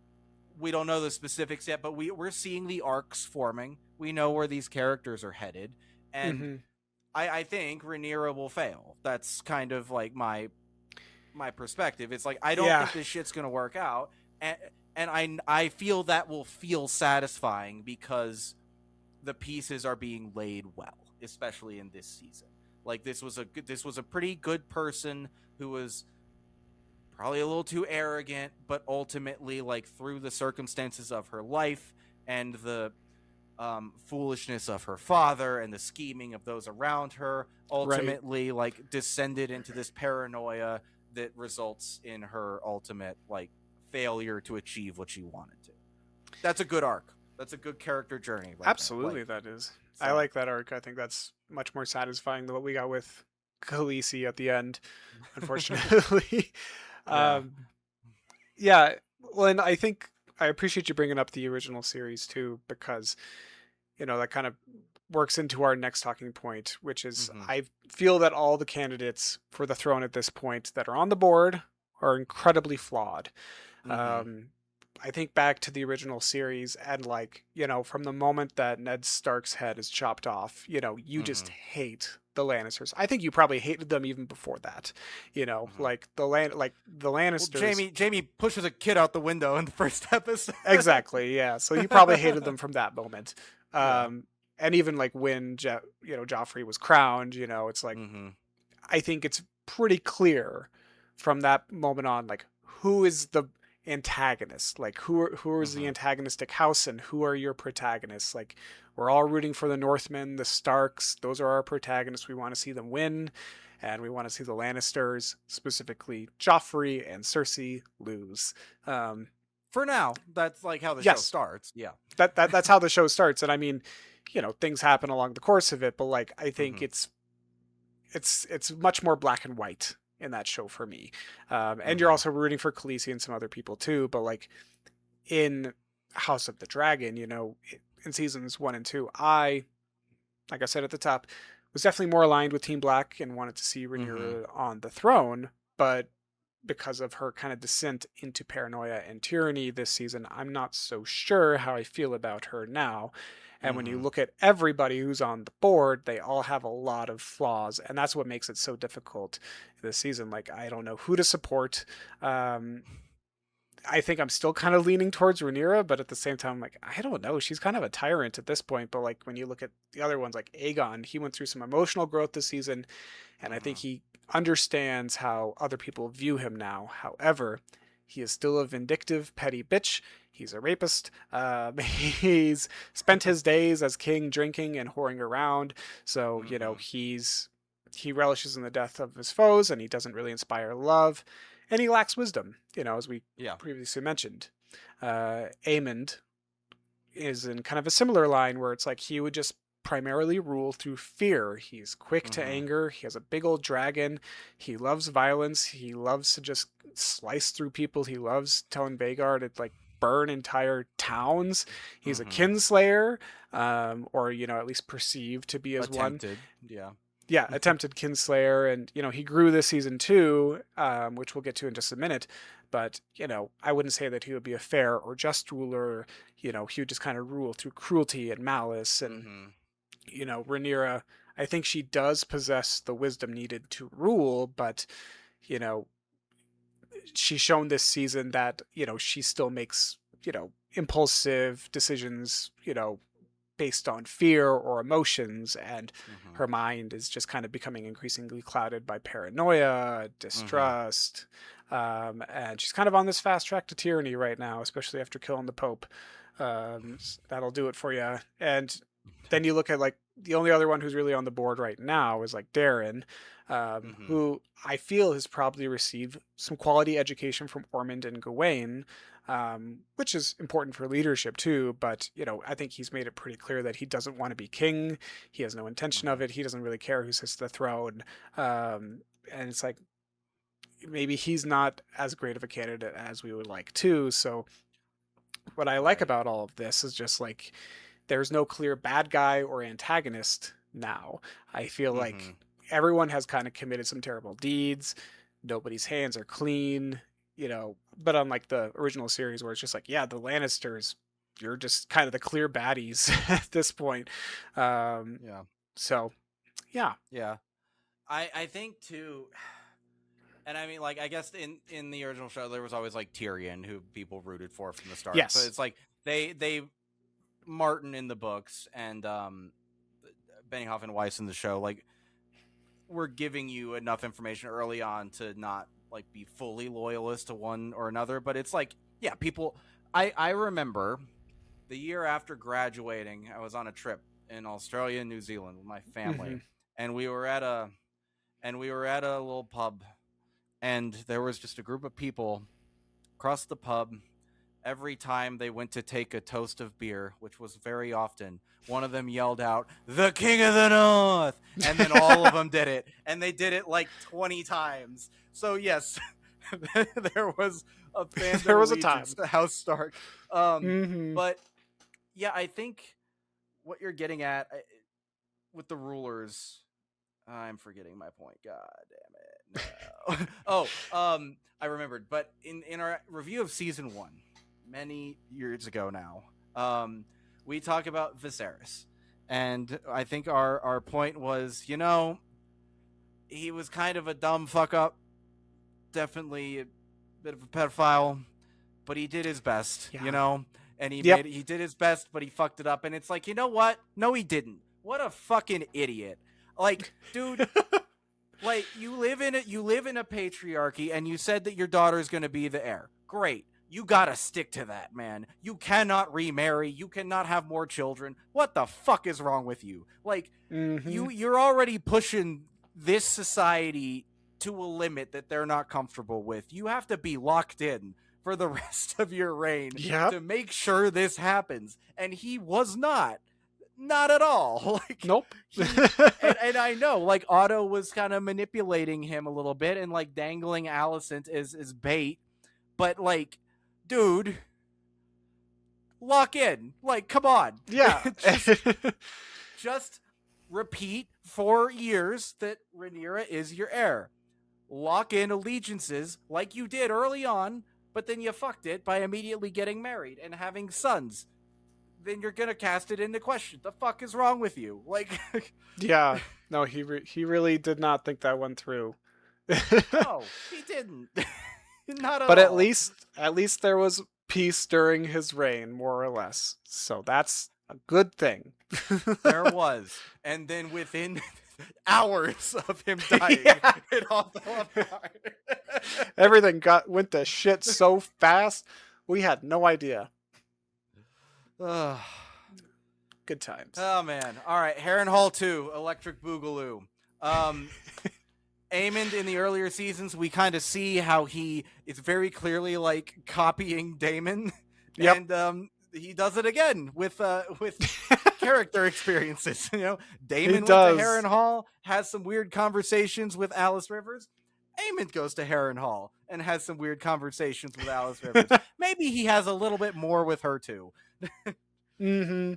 We don't know the specifics yet, but we're seeing the arcs forming. We know where these characters are headed, and Mm-hmm. I think Rhaenyra will fail. That's kind of like my perspective. It's like I don't Yeah. think this shit's going to work out, and I feel that will feel satisfying because the pieces are being laid well, especially in this season. Like this was a pretty good person who was probably a little too arrogant, but ultimately, like through the circumstances of her life and the foolishness of her father and the scheming of those around her, Right. ultimately like descended into this paranoia that results in her ultimate like failure to achieve what she wanted to. That's a good arc. That's a good character journey right there. Absolutely, Like that is. I so. like that arc. I think that's much more satisfying than what we got with Khaleesi at the end, unfortunately. Yeah. um, yeah. Well, and I think I appreciate you bringing up the original series too, because that kind of works into our next talking point, which is Mm-hmm. I feel that all the candidates for the throne at this point that are on the board are incredibly flawed. Mm-hmm. Um, I think back to the original series and from the moment that Ned Stark's head is chopped off, you just Mm-hmm. hate the Lannisters. I think you probably hated them even before that. Mm-hmm. Like the Well, Lannisters. Jamie pushes a kid out the window in the first episode. Exactly, yeah. So you probably hated them from that moment. Yeah. Um and even like when Joffrey was crowned, it's like Mm-hmm. I think it's pretty clear from that moment on, like who is the antagonist, like who is the Mm-hmm. antagonistic house, and who are your protagonists. Like we're all rooting for the Northmen, the Starks. Those are our protagonists. We want to see them win, and we want to see the Lannisters, specifically Joffrey and Cersei, lose. Um, For now, that's like how the show yes, starts. Yeah. that's how the show starts, and I mean, things happen along the course of it, but like I think Mm-hmm. it's much more black and white in that show for me. And you're Mm-hmm. also rooting for Khaleesi and some other people too, but like in House of the Dragon, in seasons 1 and 2, like I said at the top, was definitely more aligned with Team Black and wanted to see Mm-hmm. Rhaenyra on the throne, but because of her kind of descent into paranoia and tyranny this season, I'm not so sure how I feel about her now. And when you Mm-hmm. look at everybody who's on the board, they all have a lot of flaws, and that's what makes it so difficult this season. Like, I don't know who to support. Um, I think I'm still kind of leaning towards Rhaenyra, but at the same time, like, I don't know. She's kind of a tyrant at this point. But like when you look at the other ones, like Aegon, he went through some emotional growth this season, and I think Mm-hmm. he understands how other people view him now. However, he is still a vindictive, petty bitch. He's a rapist. He's spent his days as king drinking and whoring around. So, Mm-hmm. he relishes in the death of his foes, and he doesn't really inspire love. And he lacks wisdom, as we Yeah. previously mentioned. Aemond is in kind of a similar line where it's like he would just primarily rule through fear. He's quick to Mm-hmm. anger. He has a big old dragon. He loves violence. He loves to just slice through people. He loves telling Vagar to like burn entire towns. He's a Mm-hmm. kinslayer, or at least perceived to be as one. Attempted. Yeah. Yeah, attempted kinslayer, and he grew this season too, which we'll get to in just a minute. But I wouldn't say that he would be a fair or just ruler. He would just kind of rule through cruelty and malice. And Mm-hmm. Rhaenyra, I think she does possess the wisdom needed to rule, but you know, she's shown this season that she still makes impulsive decisions. Based on fear or emotions, and Mm-hmm. her mind is just kind of becoming increasingly clouded by paranoia, Mm-hmm. distrust, and she's kind of on this fast track to tyranny right now, especially after killing the Pope. That'll do it for you. And then you look at like the only other one who's really on the board right now is like Darren, Mm-hmm. who I feel has probably received some quality education from Ormond and Gawain, which is important for leadership too. But I think he's made it pretty clear that he doesn't want to be king. He has no intention Mm-hmm. of it. He doesn't really care who sits at the throne. And it's like maybe he's not as great of a candidate as we would like too. So what I like Right. about all of this is just like there's no clear bad guy or antagonist now. I feel Mm-hmm. like everyone has kind of committed some terrible deeds. Nobody's hands are clean, but unlike the original series where it's just like, yeah, the Lannisters, you're just kind of the clear baddies at this point. Um, Yeah. so, yeah. Yeah. I think too, and I mean, like, I guess in the original show there was always like Tyrion, who people rooted for from the start. But Yes. it's like they Martin in the books and Benioff and Weiss in the show, like, we're giving you enough information early on to not like be fully loyalist to one or another. But it's like, yeah, people. I remember the year after graduating, I was on a trip in Australia and New Zealand with my family, Hmm. and we were at a little pub, and there was just a group of people across the pub. Every time they went to take a toast of beer, which was very often, one of them yelled out, "The King of the North!" And then all of them did it. And they did it like 20 times. So, yes, there was a fandom There was a allegiance time. to House Stark. Um, Hmm. but, yeah, I think what you're getting at with the rulers, I'm forgetting my point. God damn it. No. I remembered. But in our review of season 1, many years ago now, we talk about Viserys. And I think our point was, he was kind of a dumb fuck up, definitely a bit of a pedophile, but he did his best, Yeah. and Yep. he did his best, but he fucked it up. And it's like, you know what? No, he didn't. What a fucking idiot. Like, dude, like you live in a patriarchy, and you said that your daughter is going to be the heir. Great. You got to stick to that, man. You cannot remarry. You cannot have more children. What the fuck is wrong with you? Like, Hmm. you're already pushing this society to a limit that they're not comfortable with. You have to be locked in for the rest of your reign Yep. to make sure this happens. And he was not at all. Like, Nope. and I know, like, Otto was kind of manipulating him a little bit and like dangling Alicent as bait, but like, dude, lock in. Like, come on. Yeah. Just repeat 4 years that Rhaenyra is your heir. Lock in allegiances like you did early on, but then you fucked it by immediately getting married and having sons. Then you're gonna cast it into question. The fuck is wrong with you? Like, Yeah. No, he really did not think that one through. no, he didn't. Not at But all. at least there was peace during his reign, more or less. So that's a good thing. There was. And then within hours of him dying, Yeah. it all fell apart. Everything went to shit so fast, we had no idea. Ugh. Good times. Oh man. All right, Harrenhal 2, Electric Boogaloo. Aemond in the earlier seasons, we kind of see how he is very clearly like copying Daemon. Yep. And he does it again with character experiences. You know, Daemon went to Harrenhal, has some weird conversations with Alice Rivers. Aemond goes to Harrenhal and has some weird conversations with Alice Rivers. Maybe he has a little bit more with her too. Mm-hmm.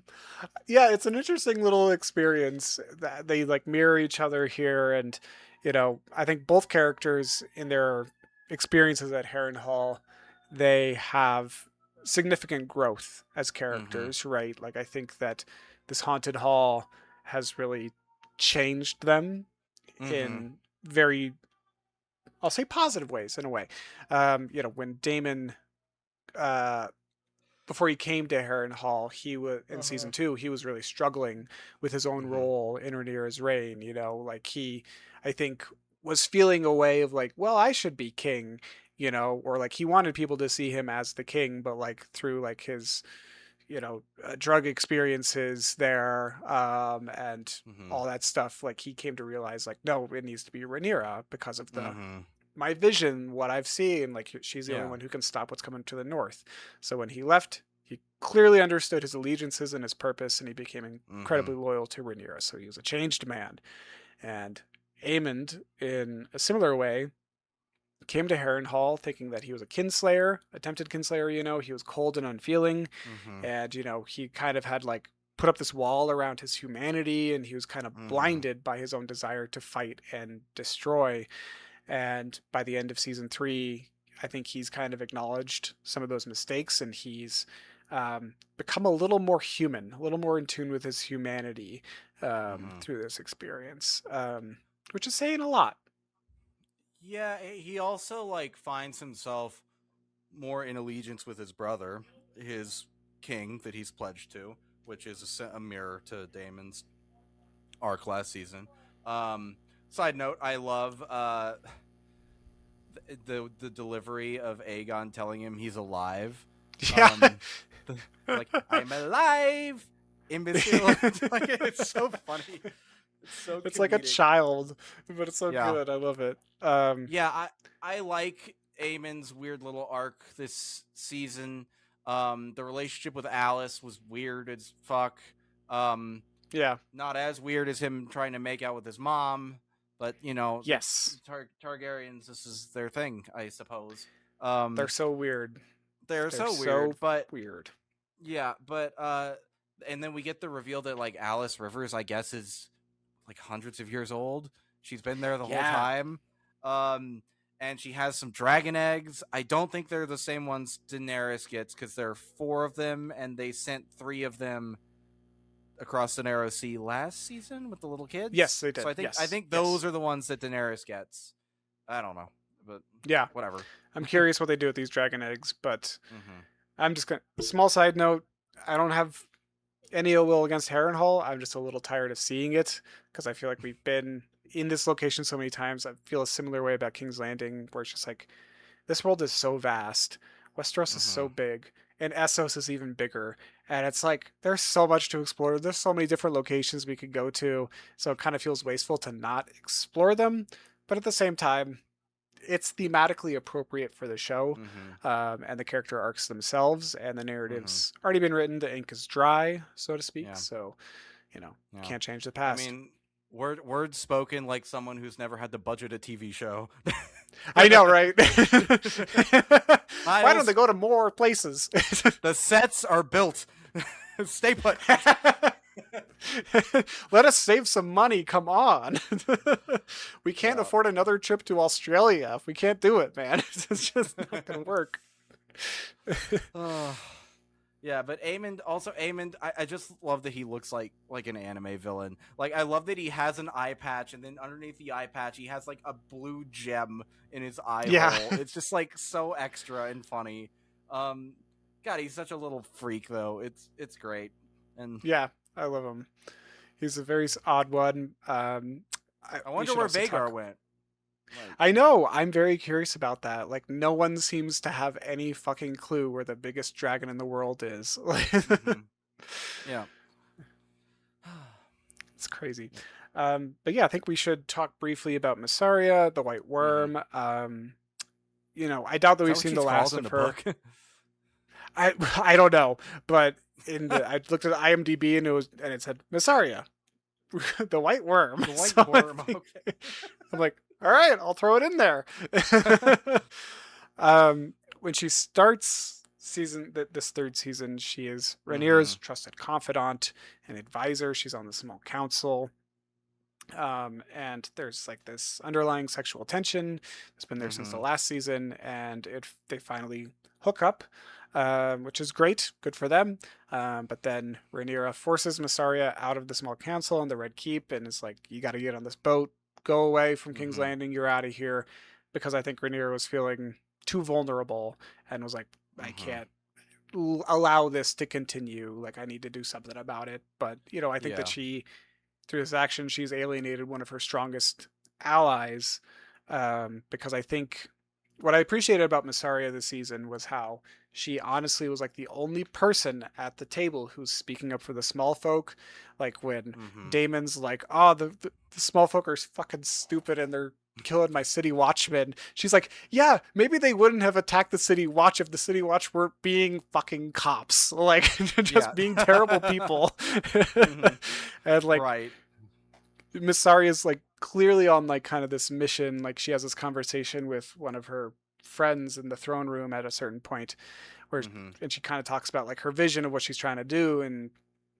Yeah, it's an interesting little experience that they like mirror each other here, and you know, I think both characters in their experiences at Harrenhal, they have significant growth as characters, right? Like I think that this haunted hall has really changed them in very, I'll say, positive ways in a way. You know, when Daemon before he came to Harrenhal, he was in season 2. He was really struggling with his own role in Rhaenyra's reign. You know, like he, I think, was feeling a way of like, well, I should be king. You know, or like he wanted people to see him as the king, but like through like his, you know, drug experiences there, and all that stuff. Like he came to realize, like, no, it needs to be Rhaenyra because of the my vision, what I've seen, like she's the only one who can stop what's coming to the north. So when he left, he clearly understood his allegiances and his purpose, and he became incredibly loyal to Rhaenyra. So he was a changed man. And Aemond, in a similar way, came to Harrenhal thinking that he was a kinslayer, attempted kinslayer, you know, he was cold and unfeeling. And, you know, he kind of had like put up this wall around his humanity, and he was kind of blinded by his own desire to fight and destroy. And by the end of season 3, I think he's kind of acknowledged some of those mistakes, and he's become a little more human, a little more in tune with his humanity through this experience, which is saying a lot. Yeah, he also like finds himself more in allegiance with his brother, his king that he's pledged to, which is a mirror to Daemon's arc last season. Side note, I love the delivery of Aegon telling him he's alive. Yeah. Like, I'm alive, imbecile. Like, it's so funny. It's like a child, but it's so good. I love it. Yeah, I like Aemon's weird little arc this season. The relationship with Alice was weird as fuck. Yeah. Not as weird as him trying to make out with his mom, but you know, yes, Targaryens, this is their thing, I suppose. They're so weird. They're so weird, but weird. Yeah, but and then we get the reveal that like Alice Rivers, I guess, is like hundreds of years old. She's been there the whole time. And she has some dragon eggs. I don't think they're the same ones Daenerys gets, because there are 4 of them, and they sent 3 of them across the Narrow Sea last season with the little kids. Yes, they did. So I think those are the ones that Daenerys gets. I don't know, but yeah, whatever. I'm curious what they do with these dragon eggs, but I'm just gonna. Small side note: I don't have any ill will against Harrenhal. I'm just a little tired of seeing it, because I feel like we've been in this location so many times. I feel a similar way about King's Landing, where it's just like, this world is so vast, Westeros is so big, and Essos is even bigger, and it's like there's so much to explore. There's so many different locations we could go to, so it kind of feels wasteful to not explore them. But at the same time, it's thematically appropriate for the show, and the character arcs themselves, and the narrative's already been written. The ink is dry, so to speak. So, you know, can't change the past. I mean, words spoken like someone who's never had to budget a TV show. I know, right? Why don't Miles, they go to more places? the sets are built. Stay put. Let us save some money. Come on. We can't Yeah. afford another trip to Australia. If we can't do it, man. It's just not going to work. Oh, yeah, but Amond, I just love that he looks like an anime villain. Like I love that he has an eye patch, and then underneath the eye patch he has like a blue gem in his eye Yeah. hole. It's just like so extra and funny. Um, God, he's such a little freak though. It's great. And Yeah, I love him. He's a very odd one. I wonder where Vagar went. Like, I know. I'm very curious about that. Like, no one seems to have any fucking clue where the biggest dragon in the world is. mm-hmm. Yeah. It's crazy. But yeah, I think we should talk briefly about Massaria, the White Worm. I doubt that we've seen the last of her. I don't know, but I looked at IMDb and it said Massaria, the White Worm. The White Worm. Okay. I'm like, all right, I'll throw it in there. When she starts this third season, she is Rhaenyra's trusted confidant and advisor. She's on the Small Council. And there's like this underlying sexual tension that's been there since the last season, and they finally hook up, which is great, good for them. But then Rhaenyra forces Massaria out of the Small Council and the Red Keep, and is like, you got to get on this boat, go away from King's Landing, you're out of here, because I think Rhaenyra was feeling too vulnerable and was like, I can't allow this to continue. Like, I need to do something about it. But I think that through this action, she's alienated one of her strongest allies, because I think what I appreciated about Massaria this season was how she honestly was like the only person at the table who's speaking up for the small folk. Like when Daemon's like, oh, the small folk are fucking stupid and they're killing my city watchmen. She's like, yeah, maybe they wouldn't have attacked the city watch if the city watch weren't being fucking cops, like just being terrible people. And like, right. Massaria's like clearly on like kind of this mission. Like she has this conversation with one of her friends in the throne room at a certain point where and she kind of talks about like her vision of what she's trying to do, and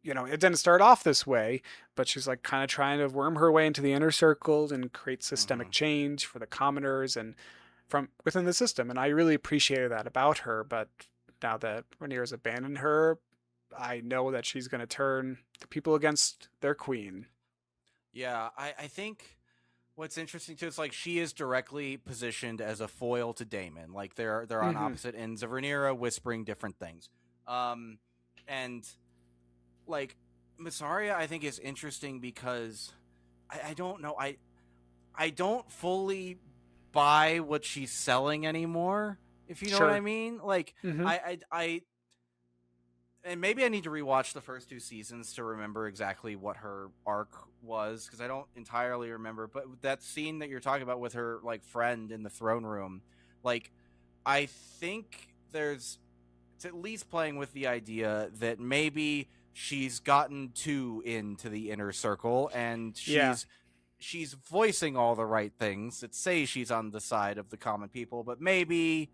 it didn't start off this way, but she's like kind of trying to worm her way into the inner circle and create systemic change for the commoners and from within the system. And I really appreciated that about her. But now that Rhaenyra's abandoned her, I know that she's going to turn the people against their queen. Yeah, I think what's interesting too is like she is directly positioned as a foil to Daemon. Like they're on opposite ends of Rhaenyra, whispering different things. And like Massaria, I think is interesting because I don't know. I don't fully buy what she's selling anymore, if you know what I mean. Like I and maybe I need to rewatch the first two seasons to remember exactly what her arc was, because I don't entirely remember. But that scene that you're talking about with her like friend in the throne room, like I think it's at least playing with the idea that maybe she's gotten too into the inner circle and she's voicing all the right things that say she's on the side of the common people, but maybe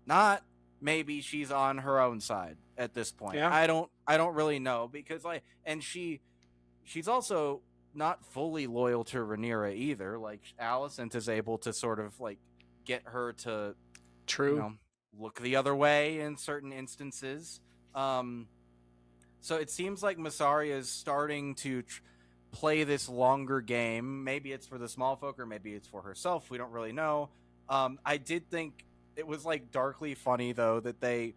not. Maybe she's on her own side at this point. I don't really know, because she's also not fully loyal to Rhaenyra either. Like Alicent is able to sort of like get her to look the other way in certain instances. So it seems like Massaria is starting to play this longer game. Maybe it's for the small folk, or maybe it's for herself. We don't really know. I did think it was like darkly funny though that they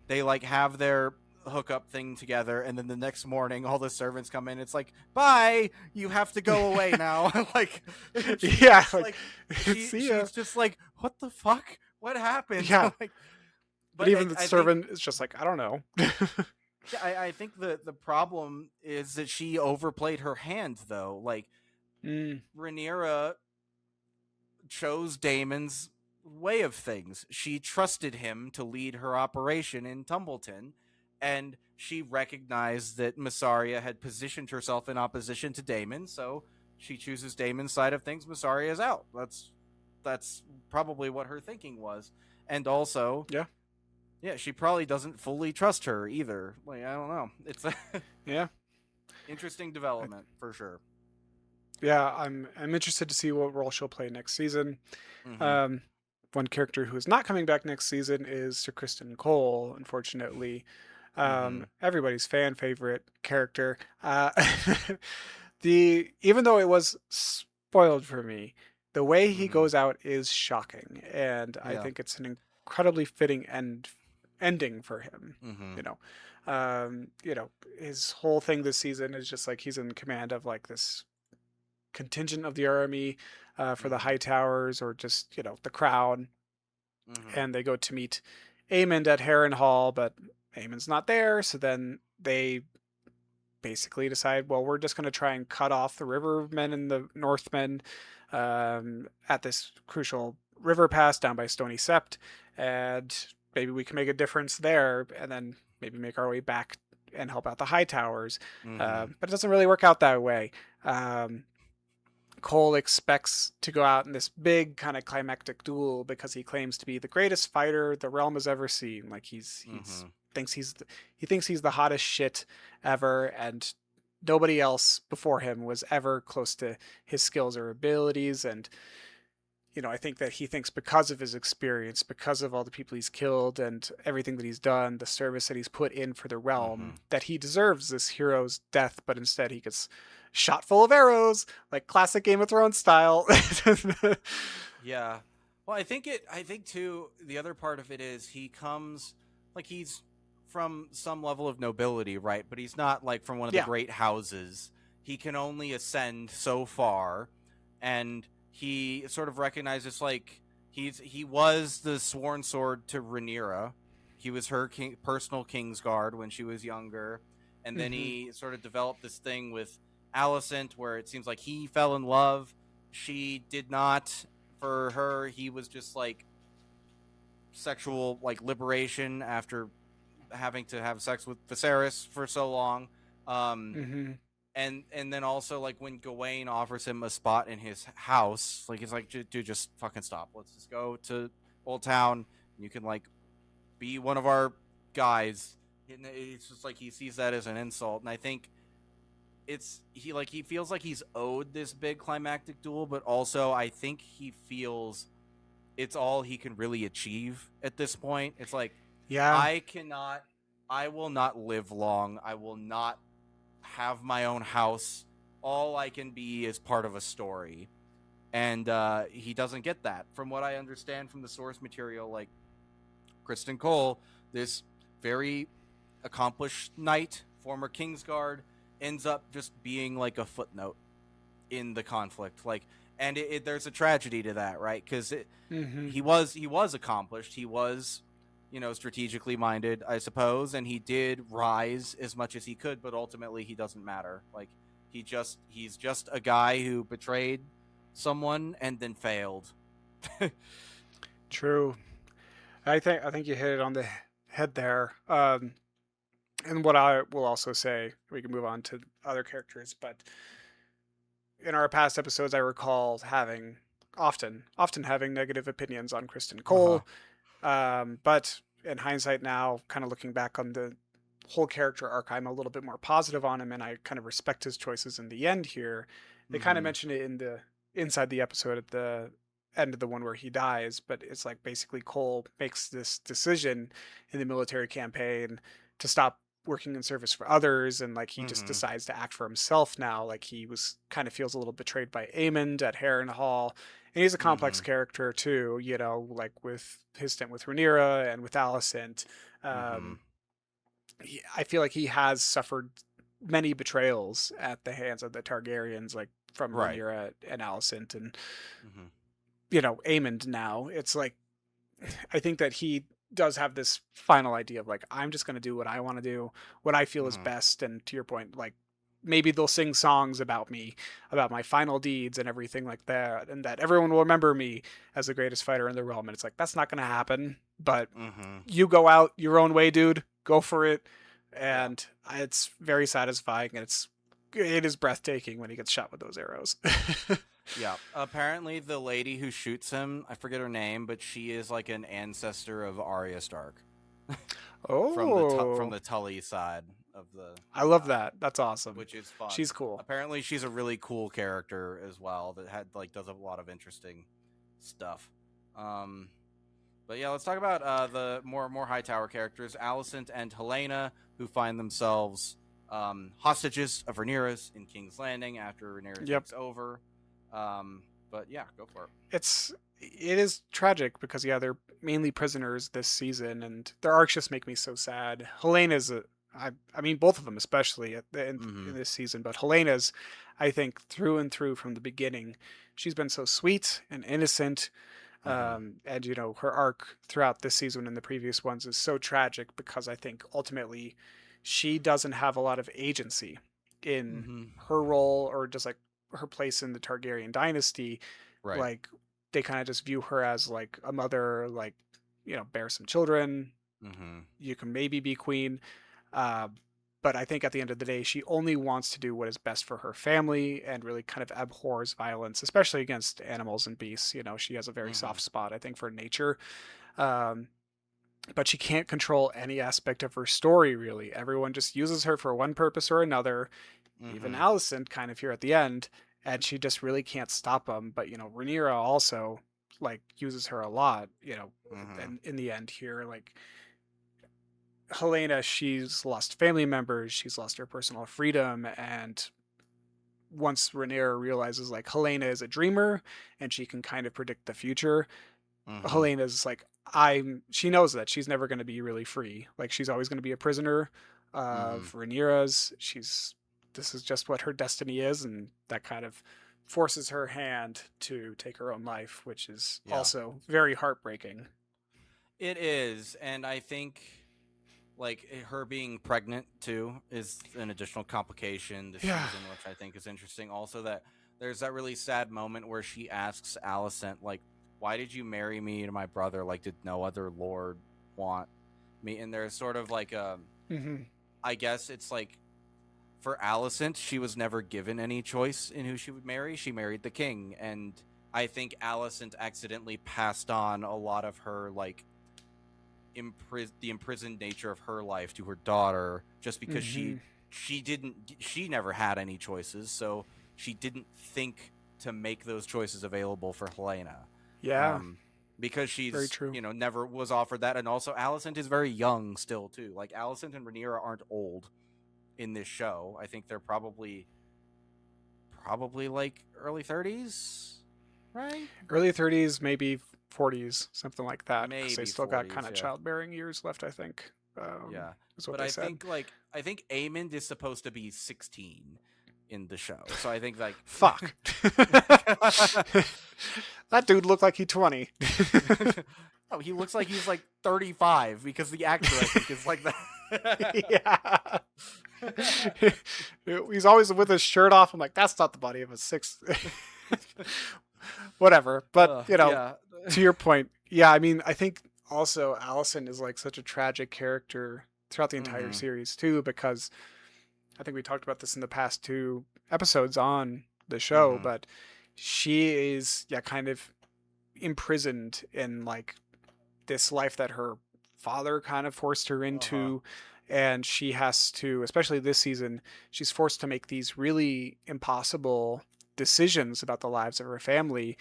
like have their hookup thing together, and then the next morning all the servants come in. It's like, bye, you have to go away now. Like, she's just like, what the fuck? What happened? Yeah. Like, but even the servant is just like, I don't know. I think the problem is that she overplayed her hand though. Like Rhaenyra chose Daemon's way of things. She trusted him to lead her operation in Tumbleton, and she recognized that Massaria had positioned herself in opposition to Daemon, so she chooses Daemon's side of things. Massaria's out. That's that's probably what her thinking was. And also, Yeah. yeah, she probably doesn't fully trust her either. Like, I don't know. It's a Yeah. interesting I, development for sure. yeah. I'm interested to see what role she'll play next season. Mhm. Um, One character who is not coming back next season is Sir Kristen Cole, unfortunately. Mhm. Everybody's fan favorite character. The Even though it was spoiled for me, the way he Mhm. goes out is shocking, and I Yeah. think it's an incredibly fitting ending for him. Mhm. You know, you know, his whole thing this season is just like he's in command of like this contingent of the army for the High Mhm. Towers or just the Crown, Mhm. and they go to meet Aemond at Harrenhal, but Aemond's not there, so then they basically decide, well, we're just going to try and cut off the Rivermen and the Northmen at this crucial river pass down by Stony Sept, and maybe we can make a difference there, and then maybe make our way back and help out the High Towers. Mhm. But it doesn't really work out that way. Um, Cole expects to go out in this big kind of climactic duel because he claims to be the greatest fighter the realm has ever seen. Like he's Mhm. thinks he's he thinks he's the hottest shit ever, and nobody else before him was ever close to his skills or abilities. And I think that he thinks because of his experience, because of all the people he's killed and everything that he's done, the service that he's put in for the realm, Mhm. that he deserves this hero's death, but instead he gets shot full of arrows, like classic Game of Thrones style. Yeah. Well, I think too the other part of it is he comes like he's from some level of nobility, right? But he's not like from one of the Yeah. great houses. He can only ascend so far, and he sort of recognizes like he was the sworn sword to Rhaenyra. He was her personal Kingsguard when she was younger, and then Hmm. he sort of developed this thing with Alicent where it seems like he fell in love. She did not. For her, he was just like sexual like liberation after having to have sex with Viserys for so long. Um, Hmm. and then also like when Gawain offers him a spot in his house, like he's like, dude, just fucking stop. Let's just go to Old Town. You can like be one of our guys. And it's just like he sees that as an insult, and I think he feels like he's owed this big climactic duel, but also I think he feels it's all he can really achieve at this point. It's like Yeah. I cannot I will not live long. I will not have my own house. All I can be is part of a story. And he doesn't get that. From what I understand from the source material, like Kristen Cole, this very accomplished knight, former Kingsguard, ends up just being like a footnote in the conflict. Like, and there's a tragedy to that, right? Because Hmm. he was accomplished. He was, strategically minded, I suppose, and he did rise as much as he could. But ultimately, he doesn't matter. Like, he's just a guy who betrayed someone and then failed. True. I think you hit it on the head there. And what I will also say, we can move on to other characters, but in our past episodes, I recall having often having negative opinions on Kristen Uh huh. Cole. But in hindsight now, kind of looking back on the whole character arc, I'm a little bit more positive on him, and I kind of respect his choices in the end here. They kind of Mm-hmm. mention it in the inside the episode at the end of the one where he dies, but it's like basically Cole makes this decision in the military campaign to stop working in service for others, and like he just Mm-hmm. decides to act for himself now. Like he was kind of feels a little betrayed by Aemond at Harrenhal, and he's a complex Mm-hmm. character too, like with his stint with Rhaenyra and with Alicent. Mm-hmm. Um, I feel like he has suffered many betrayals at the hands of the Targaryens, like from Right. Rhaenyra and Alicent, and Mm-hmm. Aemond. Now it's like I think that he does have this final idea of like I'm just going to do what I want to do, what I feel is Mm-hmm. best, and to your point, like maybe they'll sing songs about me, about my final deeds and everything like that, and that everyone will remember me as the greatest fighter in the realm. And it's like that's not going to happen. But Mm-hmm. you go out your own way, dude. Go for it, Yeah. and it's very satisfying, and it is breathtaking when he gets shot with those arrows. Yeah. Apparently, the lady who shoots him, I forget her name, but she is like an ancestor of Arya Stark from Oh, the Tully side of I love that. That's awesome. which is fun. She's cool. Apparently, she's a really cool character as well that does a lot of interesting stuff. Um, but yeah, let's talk about the more high tower characters, Alicent and Helena, who find themselves hostages of Rhaenyra's in King's Landing after Rhaenyra Yep. takes over. But yeah, go for it. It is tragic because they're mainly prisoners this season, and their arcs just make me so sad. Helena's I mean both of them especially in this season, but Helena's, I think, through and through from the beginning, she's been so sweet and innocent. And her arc throughout this season and the previous ones is so tragic because I think ultimately she doesn't have a lot of agency in her role or just like her place in the Targaryen dynasty. Right. Like they kind of just view her as like a mother, like bear some children. You can maybe be queen. Uh, but I think at the end of the day, she only wants to do what is best for her family and really kind of abhors violence, especially against animals and beasts. She has a very soft spot, I think, for nature. Um, but she can't control any aspect of her story, really. Everyone just uses her for one purpose or another. Even Alicent kind of here at the end, and she just really can't stop them. But, Rhaenyra also, like, uses her a lot, and in the end here, like, Helena, she's lost family members, she's lost her personal freedom, and once Rhaenyra realizes like Helena is a dreamer and she can kind of predict the future, Helena's like she knows that she's never going to be really free. Like she's always going to be a prisoner of Rhaenyra's. This is just what her destiny is, and that kind of forces her hand to take her own life, which is also very heartbreaking. It is, and I think like her being pregnant too is an additional complication this season, which I think is interesting. Also, that there's that really sad moment where she asks Alicent, like, "Why did you marry me to my brother? Like, did no other lord want me?" And there's sort of like I guess it's like for Alicent, she was never given any choice in who she would marry. She married the king, and I think Alicent accidentally passed on a lot of her like the imprisoned nature of her life to her daughter just because she never had any choices, so she didn't think to make those choices available for Helena. Because she's very true. Never was offered that. And also Alicent is very young still too. Like Alicent and Rhaenyra aren't old in this show. I think they're probably like early 30s, right? Early 30s, maybe 40s, something like that. Maybe they still 40s, got kind of childbearing years left, I think. But I think Aemond is supposed to be 16 in the show, so I think like fuck. That dude looked like he's 20. Oh, he looks like he's like 35 because the actor I think is like that. He's always with his shirt off. I'm like, that's not the body of a six. Whatever, but to your point, I mean, I think also Alicent is like such a tragic character throughout the entire series too, because I think we talked about this in the past 2 episodes on the show, but she is kind of imprisoned in like this life that her father kind of forced her into, and she has to, especially this season, she's forced to make these really impossible decisions about the lives of her family.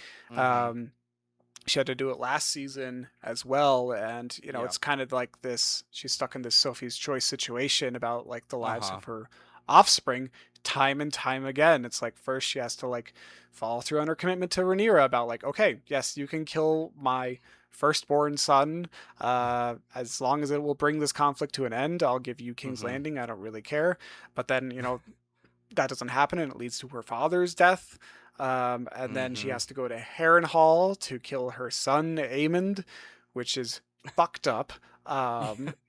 She had to do it last season as well, and it's kind of like this, she's stuck in this Sophie's Choice situation about like the lives of her offspring time and time again. It's like first she has to like follow through on her commitment to Rhaenyra about like, okay, yes, you can kill my firstborn son, as long as it will bring this conflict to an end, I'll give you King's Landing, I don't really care. But then that doesn't happen, and it leads to her father's death. And then she has to go to Harrenhal to kill her son Aemond, which is fucked up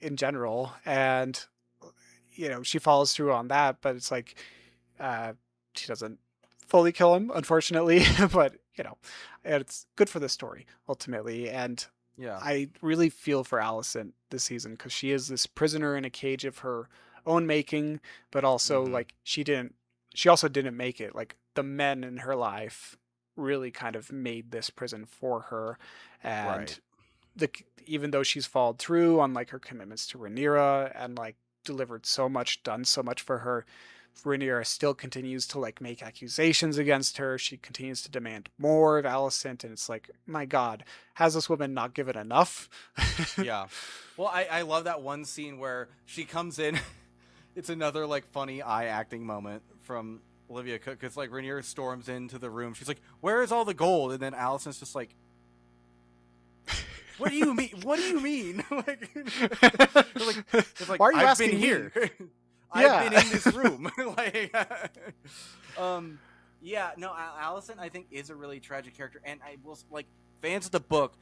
in general. And she follows through on that, but it's like she doesn't fully kill him, unfortunately. But it's good for the story ultimately. And I really feel for Alicent this season because she is this prisoner in a cage of her own making, but also like she also didn't make it. Like the men in her life really kind of made this prison for her, and Right. the even though she's followed through on like her commitments to Rhaenyra and like delivered so much, done so much for her, Rhaenyra still continues to like make accusations against her. She continues to demand more of Alicent, and it's like, my God, has this woman not given enough? Yeah. Well, I love that one scene where she comes in. It's another like funny eye acting moment from Olivia Cooke. It's like Rhaenyra storms into the room. She's like, "Where is all the gold?" And then Alicent's just like, "What do you mean? What do you mean?" like, it's like Why are you I've been asking here. me? I've Yeah. been in this room. like, yeah. No, Alicent I think is a really tragic character, and I will like fans of the book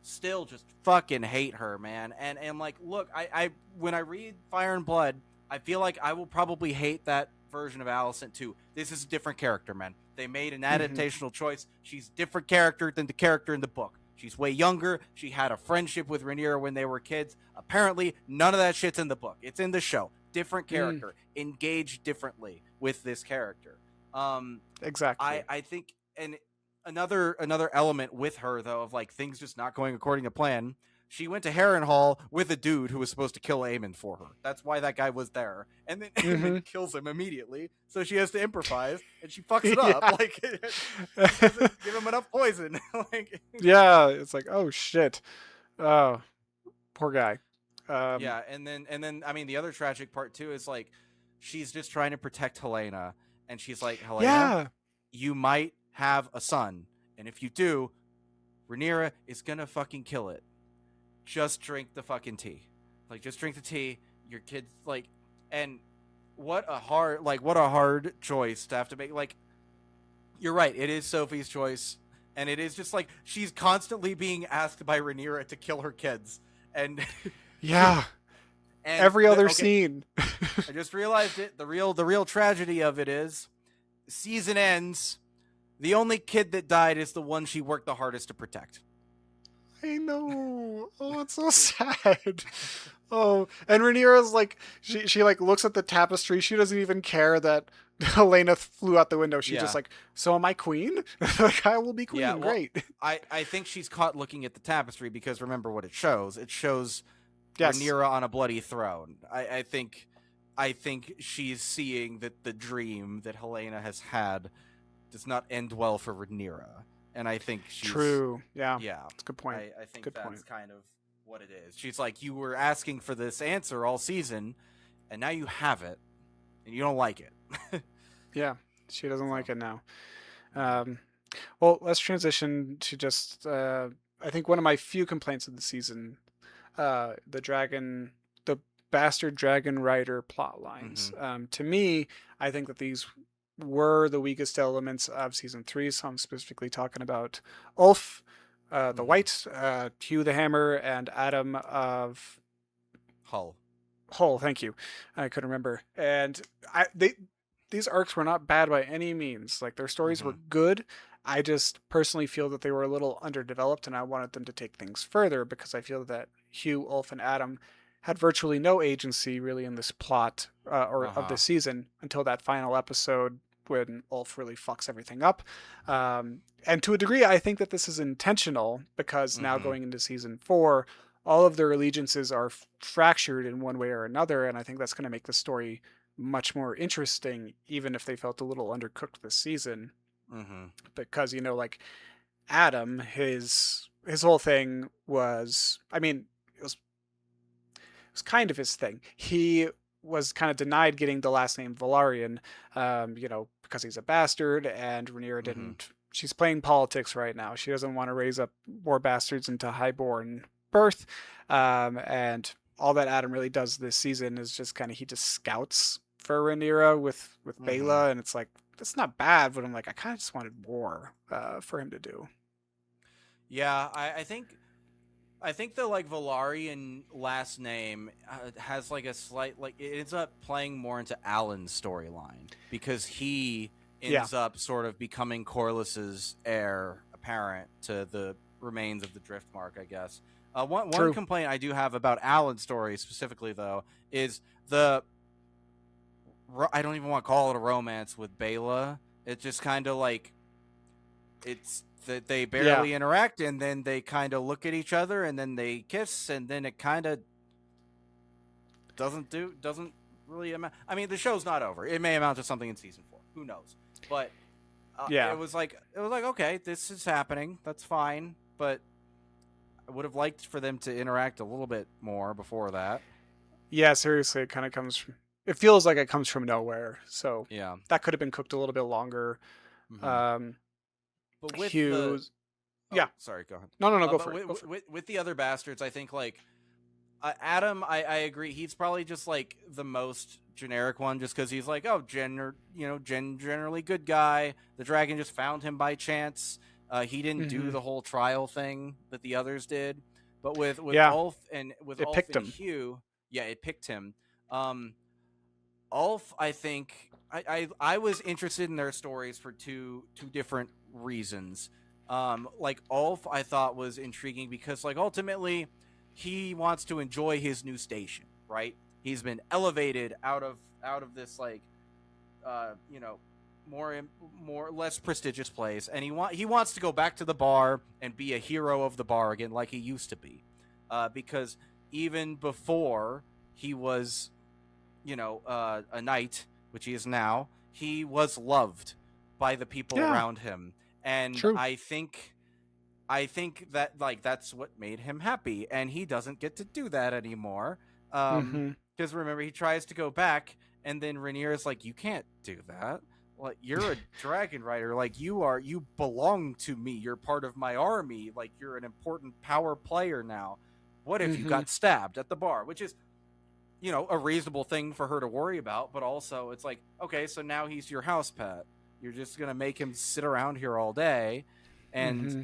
still just fucking hate her, man. And like, look, I when I read Fire and Blood, I feel like I will probably hate that version of Alicent too. This is a different character, man. They made an Mhm. adaptational choice. She's a different character than the character in the book. She's way younger. She had a friendship with Rhaenyra when they were kids. Apparently, none of that shit's in the book. It's in the show. Different Mm, character, engaged differently with this character. Um, exactly. I think, and another element with her though of like things just not going according to plan. She went to Harrenhal with a dude who was supposed to kill Aemon for her. That's why that guy was there. And then Hmm. Aemon kills him immediately, so she has to improvise, and she fucks it up. Yeah. Like she doesn't give him enough poison. like Yeah. It's like, oh shit. Oh, poor guy. Um, yeah, and then I mean the other tragic part too is like she's just trying to protect Helena, and she's like, Helena, yeah. you might have a son, and if you do, Rhaenyra is gonna fucking kill it. Just drink the fucking tea. Like, just drink the tea. Your kid's like, and what a hard choice to have to make. Like, you're right. It is Sophie's choice, and it is just like she's constantly being asked by Rhaenyra to kill her kids, and Yeah. and Every other okay, scene. I just realized it. The real tragedy of it is, season ends. The only kid that died is the one she worked the hardest to protect. I know. Oh, it's so sad. Oh, and Rhaenyra's like, she like looks at the tapestry. She doesn't even care that Helena flew out the window. She's just Yeah. like, so am I queen? Like, I will be Yeah, queen. well, Great. I think she's caught looking at the tapestry because remember what it shows. It shows Yes. Rhaenyra on a bloody throne. I think she's seeing that the dream that Helena has had does not end well for Rhaenyra, and I think she's True. Yeah. yeah. That's a good point. I think Good that's point. kind of what it is. She's like, you were asking for this answer all season, and now you have it, and you don't like it. Yeah. She doesn't like So, it now. yeah. Um, well, let's transition to just, I think one of my few complaints of the season, the bastard dragon rider plot lines. Mm-hmm. To me, I think that these were the weakest elements of season 3. So I'm specifically talking about Ulf, the Mm-hmm. White, Hugh the Hammer, and Adam of Hull. Hull. Thank you. I couldn't remember. And these arcs were not bad by any means. Like their stories Mm-hmm. were good. I just personally feel that they were a little underdeveloped, and I wanted them to take things further because I feel that Hugh, Ulf, and Adam had virtually no agency really in this plot or Uh of huh. this season until that final episode when Ulf really fucks everything up. And to a degree, I think that this is intentional because now Mm-hmm. going into season 4, all of their allegiances are fractured in one way or another, and I think that's going to make the story much more interesting, even if they felt a little undercooked this season. Mm-hmm. Because like Adam, his whole thing was, I mean, it was kind of his thing. He was kind of denied getting the last name Valarian, because he's a bastard, and Rhaenyra Mm-hmm. didn't. She's playing politics right now. She doesn't want to raise up more bastards into highborn birth, and all that Adam really does this season is just kind of he just scouts for Rhaenyra with Mm-hmm. Baela, and it's like that's not bad, but I'm like I kind of just wanted more for him to do. Yeah, I think the like Valarian last name has like a slight like it ends up playing more into Alan's storyline because he Yeah, ends up sort of becoming Corlys's heir apparent to the remains of the Driftmark, I guess. One true. complaint I do have about Alan's story specifically though is the I don't even want to call it a romance with Bela. It's just kind of like It's that they Yeah. barely interact, and then they kind of look at each other, and then they kiss, and then it kind of doesn't really amount. I mean, the show's not over. It may amount to something in season 4. Who knows? But Yeah. it was like okay, this is happening. That's fine, but I would have liked for them to interact a little bit more before that. Yeah, seriously, it kind of comes from, it feels like it comes from nowhere. So Yeah. that could have been cooked a little bit longer. Mm-hmm. Um, But with the Hughes, yeah. sorry, go ahead. No, no, no, go But for it. Go for it. with the other bastards, I think like Adam, I agree. He's probably just like the most generic one, just because he's like, oh, generally good guy. The dragon just found him by chance. He didn't do the whole trial thing that the others did. But with Yeah, Ulf and it picked him. Hugh, yeah, it picked him. Ulf, I think I was interested in their stories for two different reasons. Like Ulf, I thought was intriguing because like ultimately he wants to enjoy his new station, right? He's been elevated out of this like you know more less prestigious place, and he wants to go back to the bar and be a hero of the bar again, like he used to be, because even before he was a knight, which he is now, he was loved by the people Yeah, around him, and true. I think that like that's what made him happy, and he doesn't get to do that anymore. Mm-hmm. Because remember, he tries to go back, and then Rhaenyra is like, "You can't do that. Like you're a dragon rider. Like you belong to me. You're part of my army. Like you're an important power player now. What if you Mm-hmm. got stabbed at the bar?" Which is a reasonable thing for her to worry about, but also it's like, okay, so now he's your house pet. You're just gonna make him sit around here all day, and Mm-hmm.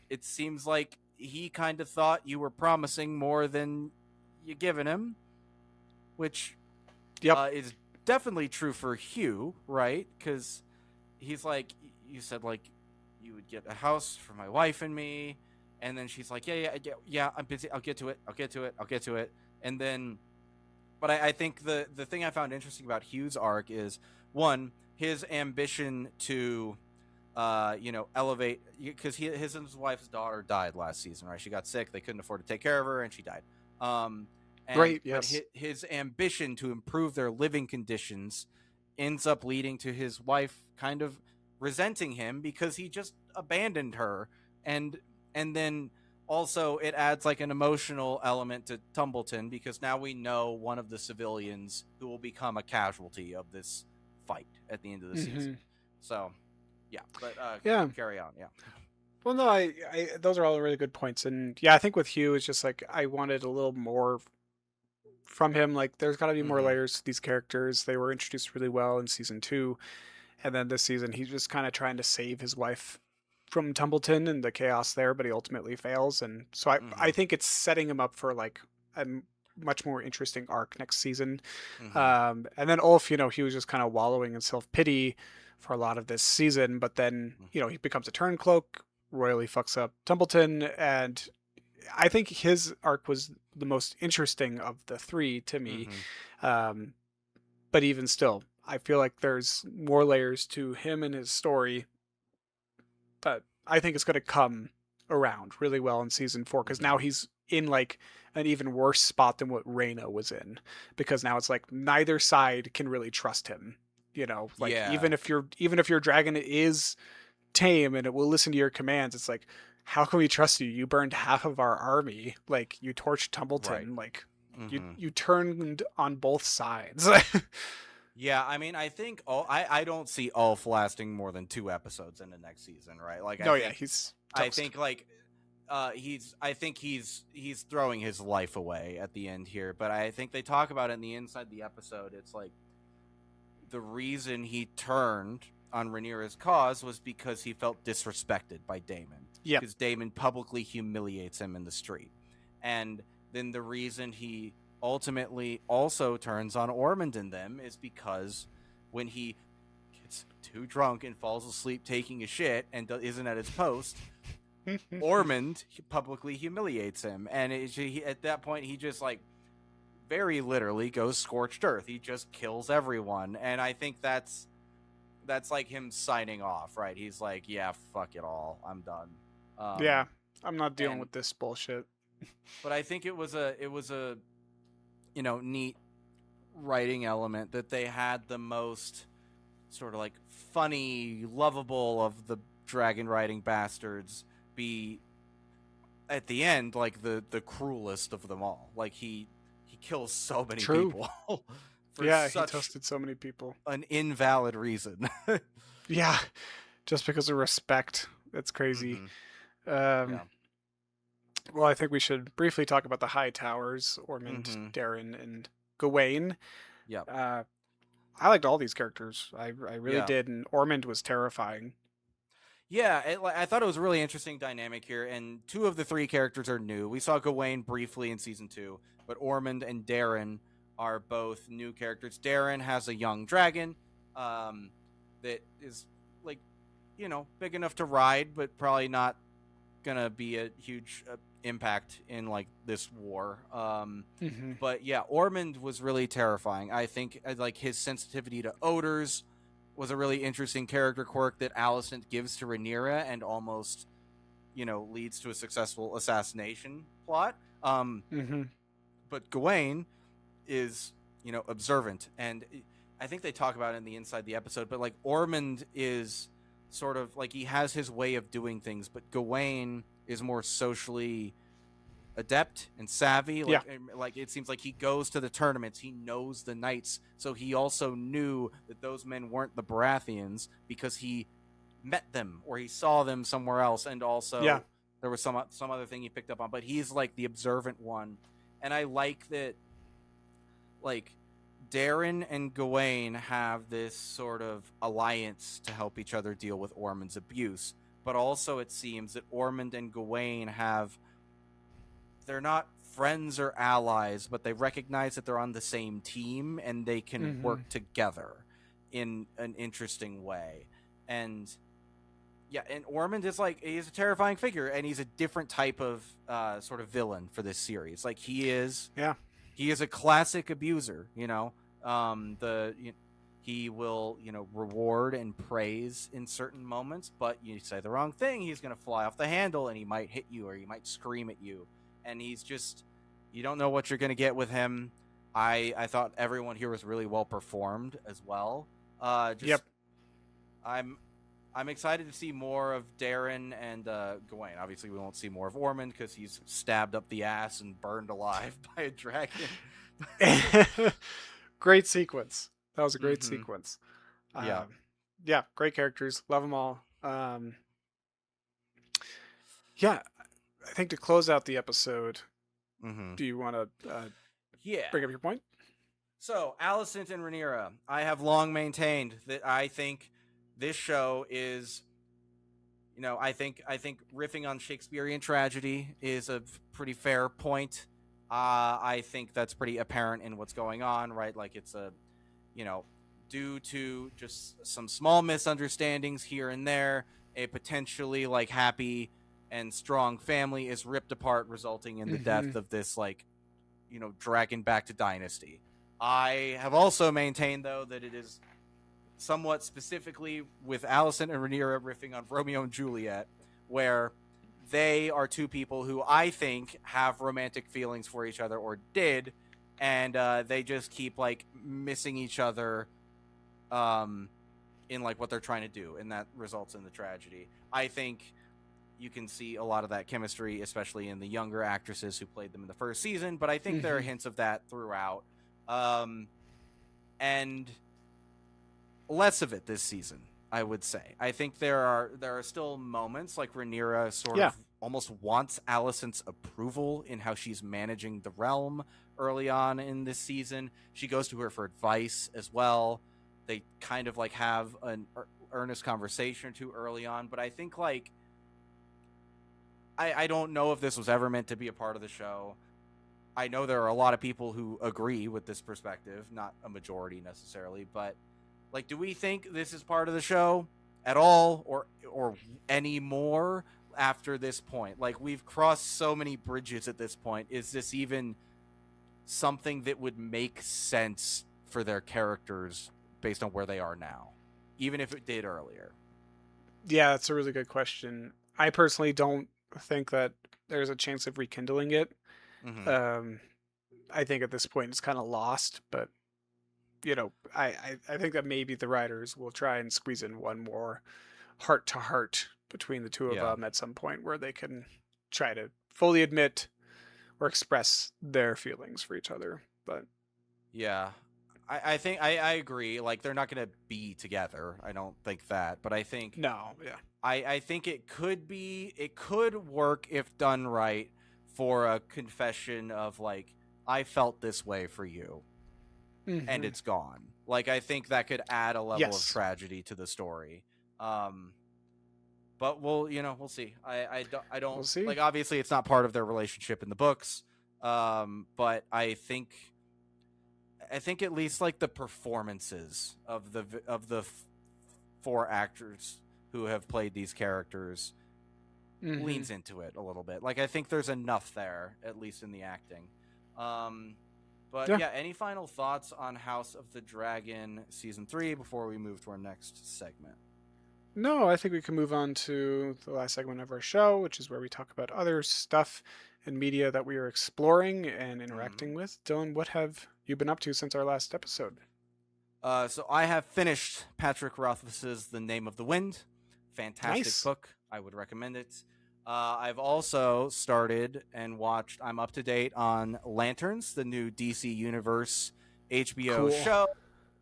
it seems like he kind of thought you were promising more than you given him, which Yep. is definitely true for Hugh, right? Because he's like, you said like you would get a house for my wife and me, and then she's like, yeah, I'm busy. I'll get to it, and then. But I think the thing I found interesting about Hugh's arc is one, his ambition to elevate, because his and his wife's daughter died last season, right? She got sick, they couldn't afford to take care of her, and she died. Right. But Yes. his ambition to improve their living conditions ends up leading to his wife kind of resenting him because he just abandoned her, and then also it adds like an emotional element to Tumbleton because now we know one of the civilians who will become a casualty of this fight at the end of the Mm-hmm. season. So yeah, but Yeah. carry on. Yeah. Well, no, those are all really good points, and yeah, I think with Hugh, it's just like I wanted a little more from him. Like, there's got to be more Mm-hmm. layers to these characters. They were introduced really well in season 2, and then this season, he's just kind of trying to save his wife from Tumbleton and the chaos there, but he ultimately fails. And so I Mm-hmm. think it's setting him up for like a much more interesting arc next season. Mm-hmm. And then Ulf, he was just kind of wallowing in self pity for a lot of this season, but then he becomes a turncloak, royally fucks up Tumbleton, and I think his arc was the most interesting of the three to me. Mm-hmm. Um, but even still, I feel like there's more layers to him and his story, but I think it's going to come around really well in season 4 because Mm-hmm. now he's in like an even worse spot than what Reyna was in, because now it's like neither side can really trust him. Like Yeah. even if your dragon is tame and it will listen to your commands, it's like, how can we trust you? You burned half of our army. Like, you torched Right. Tumbleton. Like, you Mm-hmm. you turned on both sides. Yeah, I mean, I think I don't see Ulf lasting more than 2 episodes in the next season, right? Like, No, yeah, he's I toast. think like, he's throwing his life away at the end here. But I think they talk about it in the inside the episode. It's like the reason he turned on Rhaenyra's cause was because he felt disrespected by Daemon. Yep. Because Daemon publicly humiliates him in the street, and then the reason he ultimately also turns on Ormond and them is because when he gets too drunk and falls asleep taking a shit and isn't at his post, Ormond publicly humiliates him, and at that point he just like very literally goes scorched earth. He just kills everyone, and I think that's that's like him signing off, right? He's like, yeah, fuck it all, I'm done. Yeah, I'm not dealing And with this bullshit. but I think it was a neat writing element that they had the most sort of like funny, lovable of the dragon riding bastards be at the end like the cruelest of them all. Like he kills so many True. people for Yeah, he such toasted so many people. an invalid reason. Yeah, just because of respect. That's crazy. Mm-hmm. Um, Yeah. well, I think we should briefly talk about the High Towers, Ormond, Mm-hmm. Darren, and Gawain. Yep. Uh, I liked all these characters. I really Yeah. did, and Ormond was terrifying. Yeah, I thought it was a really interesting dynamic here, and two of the three characters are new. We saw Gawain briefly in season 2, but Ormond and Darren are both new characters. Darren has a young dragon um, that is, like, big enough to ride, but probably not gonna be a huge impact in like this war. Mm-hmm. But yeah, Ormond was really terrifying. I think like his sensitivity to odors was a really interesting character quirk that Alicent gives to Rhaenyra and almost, leads to a successful assassination plot. Mm-hmm. But Gawain is, observant. And I think they talk about it in the inside the episode, but like Ormond is sort of like he has his way of doing things, but Gawain is more socially adept and savvy. Yeah. Like it seems like he goes to the tournaments, he knows the knights, so he also knew that those men weren't the Baratheons because he met them or he saw them somewhere else, and also Yeah. there was some other thing he picked up on. But he's like the observant one, and I like that. Like Darren and Gawain have this sort of alliance to help each other deal with Ormond's abuse, but also it seems that Ormond and Gawain they're not friends or allies, but they recognize that they're on the same team and they can Mm-hmm. work together in an interesting way. And yeah, and Ormond is like, he's a terrifying figure, and he's a different type of sort of villain for this series. Like he is a classic abuser, he will, reward and praise in certain moments, but you say the wrong thing, he's going to fly off the handle and he might hit you or he might scream at you. And he's just, you don't know what you're going to get with him. I thought everyone here was really well performed as well. Yep. I'm excited to see more of Darren and Gawain. Obviously, we won't see more of Ormond because he's stabbed up the ass and burned alive by a dragon. Great sequence. That was a great Mm-hmm. sequence. Yeah. Yeah, great characters. Love them all. Yeah, I think to close out the episode, Mm-hmm. do you want to Yeah. bring up your point? So, Alicent and Rhaenyra, I have long maintained that I think this show is, I think riffing on Shakespearean tragedy is a pretty fair point. I think that's pretty apparent in what's going on, right? Like it's due to just some small misunderstandings here and there, a potentially like happy and strong family is ripped apart, resulting in the death of this dragon-backed dynasty. I have also maintained, though, that it is somewhat specifically with Alicent and Rhaenyra riffing on Romeo and Juliet, where they are two people who I think have romantic feelings for each other or did, and they just keep like missing each other in like what they're trying to do, and that results in the tragedy. I think you can see a lot of that chemistry, especially in the younger actresses who played them in the first season, but I think there are hints of that throughout. And less of it this season, I would say. I think there are still moments like Rhaenyra sort of almost wants Alicent's approval in how she's managing the realm early on in this season. She goes to her for advice as well. They kind of like have an earnest conversation or two early on, but I think like I don't know if this was ever meant to be a part of the show. I know there are a lot of people who agree with this perspective, not a majority necessarily, but like, do we think this is part of the show at all or any more after this point? Like, we've crossed so many bridges at this point. Is this even something that would make sense for their characters based on where they are now? even if it did earlier? Yeah, that's a really good question. I personally don't think that there's a chance of rekindling it. Mm-hmm. Um, I think at this point it's kind of lost, but I think that maybe the writers will try and squeeze in one more heart to heart between the two of Yeah. them at some point where they can try to fully admit or express their feelings for each other. But Yeah. I think I agree. Like they're not gonna be together. I don't think that. But I think no, yeah. I think it could work if done right for a confession of like, I felt this way for you and Hmm. it's gone. Like I think that could add a level of Yes. tragedy to the story. Um but we'll see. I We'll don't see. like, obviously it's not part of their relationship in the books. But I think at least like the performances of the four actors who have played these characters Hmm. leans into it a little bit. Like I think there's enough there, at least in the acting. Um, but Yeah. yeah, any final thoughts on House of the Dragon season 3 before we move to our next segment? No, I think we can move on to the last segment of our show, which is where we talk about other stuff and media that we are exploring and Mm-hmm. interacting with. Dylan, what have you been up to since our last episode? So I have finished Patrick Rothfuss's The Name of the Wind. Fantastic Nice. book. I would recommend it. I've also started and watched. I'm up to date on Lanterns, the new DC Universe HBO Cool. show.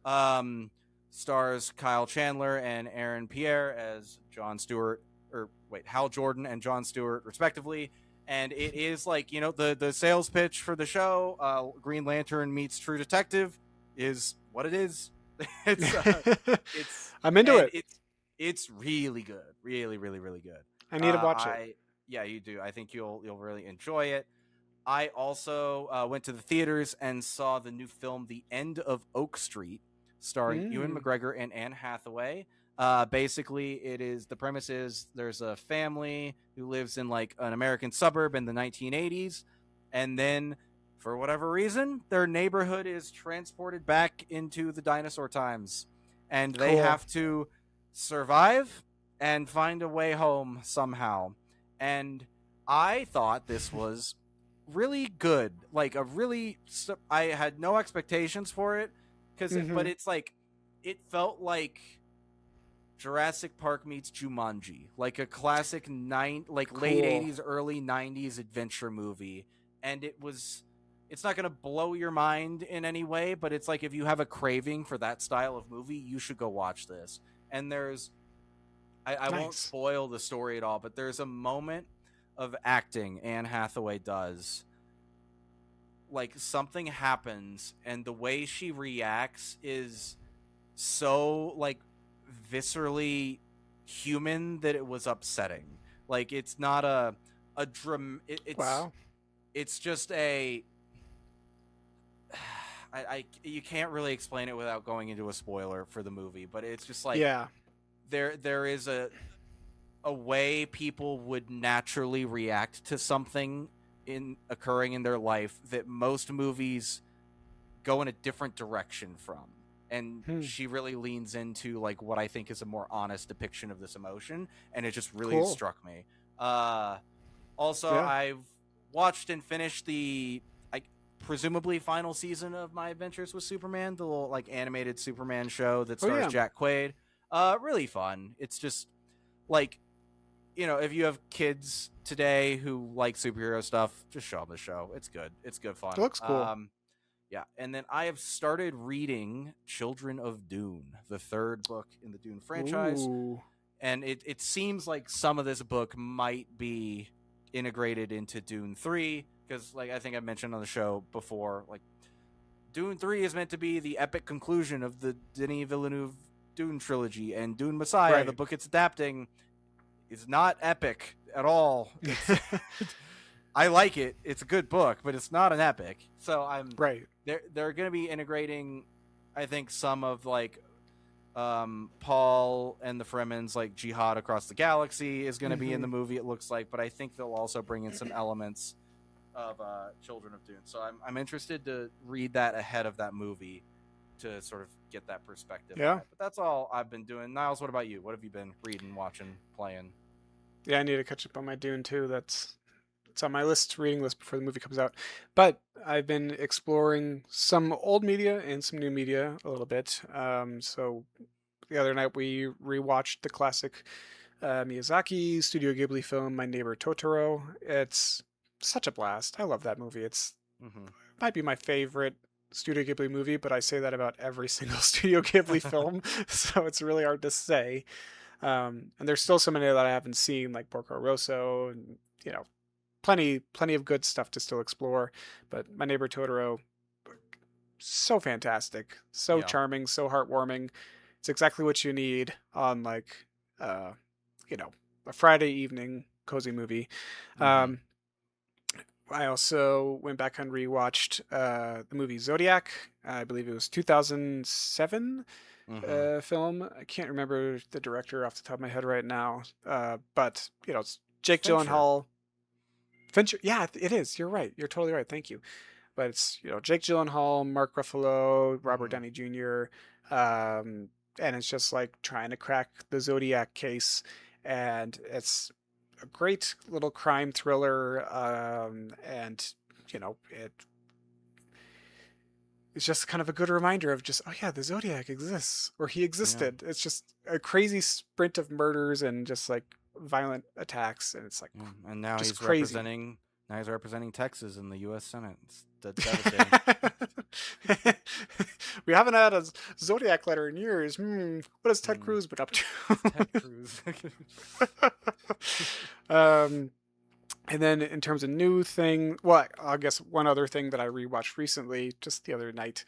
Um, Stars Kyle Chandler and Aaron Pierre as John Stewart, or wait, Hal Jordan and John Stewart, respectively. And it is like, the sales pitch for the show. Green Lantern meets True Detective is what it is. it's it's I'm into and it. it's really good, really, really, really good. I need to watch it. I Yeah, you do. I think you'll really enjoy it. I also went to the theaters and saw the new film, The End of Oak Street, starring Ewan Mm, McGregor and Anne Hathaway. Basically, the premise is there's a family who lives in like an American suburb in the 1980s, and then for whatever reason, their neighborhood is transported back into the dinosaur times, and they cool. have to survive and find a way home somehow. And I thought this was really good. Like I had no expectations for it but Hmm. it's like it felt like Jurassic Park meets Jumanji, like a classic late Cool. 80s, early 90s adventure movie. And it's not going to blow your mind in any way, but it's like if you have a craving for that style of movie, you should go watch this. And I won't Nice. spoil the story at all, but there's a moment of acting Anne Hathaway does. Like something happens, and the way she reacts is so like viscerally human that it was upsetting. Like it's not a dram. Wow. It's just a. You can't really explain it without going into a spoiler for the movie, but it's just like Yeah. there is a way people would naturally react to something in occurring in their life that most movies go in a different direction from. And Hmm. she really leans into like what I think is a more honest depiction of this emotion, and it just really Cool. struck me. uh Also, Yeah. I've watched and finished the presumably final season of My Adventures with Superman, the little like animated Superman show that Oh stars yeah. Jack Quaid. Really fun. It's just like, if you have kids today who like superhero stuff, just show them the show. It's good. It's good It fun. looks cool. Yeah. And then I have started reading Children of Dune, the third book in the Dune franchise. Ooh. And it seems like some of this book might be integrated into Dune 3, because like I think I mentioned on the show before, like Dune 3 is meant to be the epic conclusion of the Denis Villeneuve Dune trilogy, and Dune Messiah, the Right. book it's adapting, is not epic at all. I like it. It's a good book, but it's not an epic. So Right. they're going to be integrating, I think, some of like Paul and the Fremen's like jihad across the galaxy is going to be in Hmm. the movie, it looks like, but I think they'll also bring in some elements of Children of Dune. So I'm interested to read that ahead of that movie. to sort of get that perspective on Yeah. it. But that's all I've been doing. Niles, what about you? What have you been reading, watching, playing? Yeah, I need to catch up on my Dune too. It's on my reading list before the movie comes out. But I've been exploring some old media and some new media a little bit. So the other night we rewatched the classic Miyazaki Studio Ghibli film My Neighbor Totoro. It's such a blast. I love that movie. It's Mm-hmm. might be my favorite Studio Ghibli movie, but I say that about every single Studio Ghibli film, so it's really hard to say. And there's still so many that I haven't seen, like Porco Rosso, and plenty of good stuff to still explore. But My Neighbor Totoro, so fantastic, so Yeah. charming, so heartwarming. It's exactly what you need on like, uh, a Friday evening cozy movie. Mm-hmm. Um, I also went back and rewatched the movie Zodiac. I believe it was 2007 Mm-hmm. film. I can't remember the director off the top of my head right now. But it's Jake Fincher. Gyllenhaal. Fincher. Yeah, it is. You're right. You're totally right. Thank you. But it's Jake Gyllenhaal, Mark Ruffalo, Robert Mm-hmm. Downey Jr. And it's just like trying to crack the Zodiac case, and it's a great little crime thriller. And it's just kind of a good reminder of just, oh yeah, the Zodiac exists, or he Yeah. existed. It's just a crazy sprint of murders and just like violent attacks, and it's like Yeah. And now just he's crazy. representing. Now he's representing Texas in the U.S. Senate. It's devastating. We haven't had a Zodiac letter in years. What has Ted Mm. Cruz been up It's Ted to? Cruz. um, and then in terms of new thing, well, I guess one other thing that I rewatched recently, just the other night,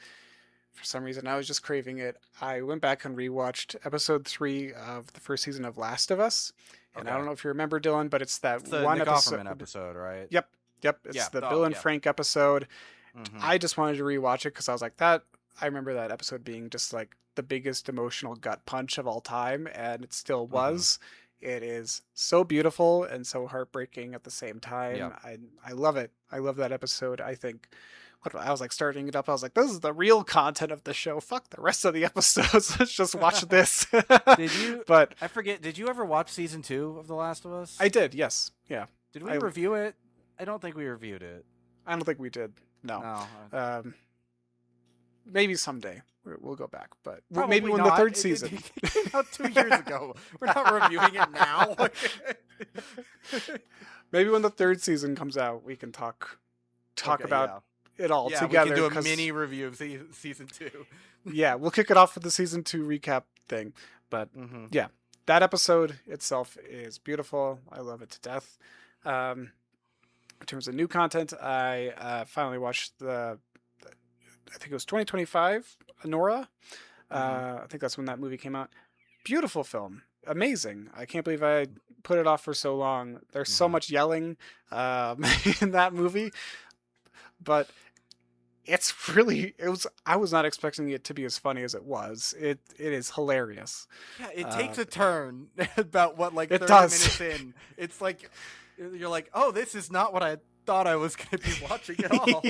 for some reason I was just craving it. I went back and rewatched episode 3 of the first season of Last of Us, and I Okay. don't know if you remember, Dylan, but it's that It's the one Nick episode. Offerman episode, right? Yep, yep, it's Yeah. the Oh, Bill and yeah. Frank episode. Mm-hmm. I just wanted to rewatch it because I was like that. I remember that episode being just like the biggest emotional gut punch of all time, and it still Mm-hmm. was. It is so beautiful and so heartbreaking at the same Yeah. time. I love it. I love that episode. I think I was like starting it up. I was like, this is the real content of the show. Fuck the rest of the episodes. Let's just watch this. Did you? But I forget. Did you ever watch season 2 of The Last of I Us? did. Yes. Yeah. Did we I review it? I don't think we reviewed it. I don't think we did. No. No. Um, maybe someday we'll go back, but maybe Probably when the not. third It season. came out 2 years ago. We're not reviewing it now. Maybe when the third season comes out, we can talk Okay, about it all yeah, together. we can do a mini review of season 2. Yeah, we'll kick it off with the season 2 recap thing. But Mm-hmm. yeah, that episode itself is beautiful. I love it to death. In terms of new content, I finally watched I think it was 2025 Nora. Mm-hmm. I think that's when that movie came out. Beautiful film, amazing. I can't believe I put it off for so long. There's so Mm-hmm. much yelling in that movie, but I was not expecting it to be as funny as it was. It is hilarious. Yeah, it takes a turn about what, like, It 30 does. minutes in. It's like you're like, oh, this is not what I thought I was going to be watching at all.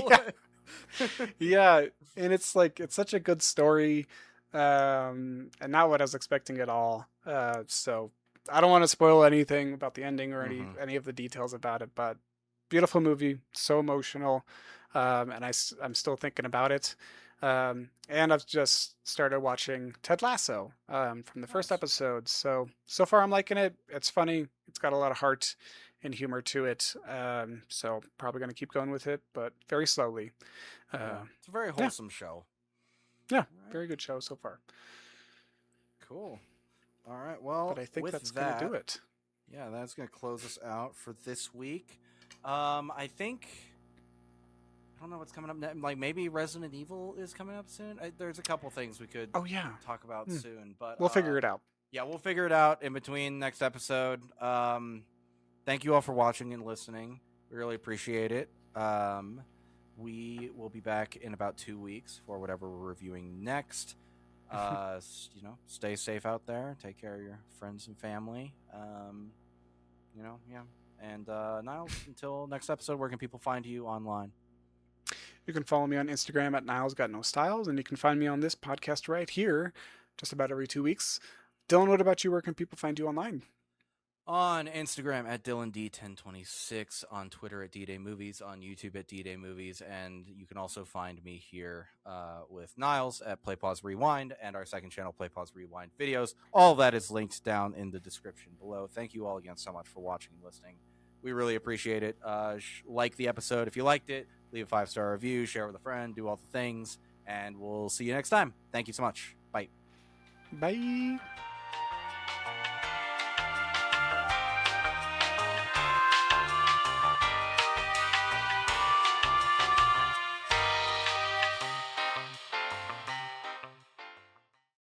Yeah, and it's like it's such a good story, and not what I was expecting at all. So I don't want to spoil anything about the ending or Mm-hmm. any of the details about it, but beautiful movie, so emotional, and I'm still thinking about it. And I've just started watching Ted Lasso from the first Nice. episode. So far I'm liking it. It's funny. It's got a lot of heart and humor to it. So probably gonna keep going with it, but very slowly. Yeah, it's a very Yeah, wholesome show. yeah, All right. very good show so far. Cool. All right. But Well, I think with that's gonna do that, it. yeah, that's gonna close us out for this week. I think I don't know what's coming up next. Like, maybe Resident Evil is coming up soon. There's a couple things we could Oh yeah, talk about soon, but we'll figure it out. yeah, we'll figure it out in between next episode. Thank you all for watching and listening. We really appreciate it. We will be back in about 2 weeks for whatever we're reviewing next. Stay safe out there. Take care of your friends and family. Yeah. And Niles, until next episode, where can people find you online? You can follow me on Instagram at Niles Got No Styles, and you can find me on this podcast right here, just about every 2 weeks. Dylan, what about you? Where can people find you online? On Instagram at DylanD1026, on Twitter at D-Day Movies, on YouTube at D-Day Movies, and you can also find me here with Niles at Play Pause Rewind and our second channel, Play Pause Rewind Videos. All of that is linked down in the description below. Thank you all again so much for watching and listening. We really appreciate it. Like the episode if you liked it, leave a 5-star review, share with a friend, do all the things, and we'll see you next time. Thank you so much. Bye. Bye.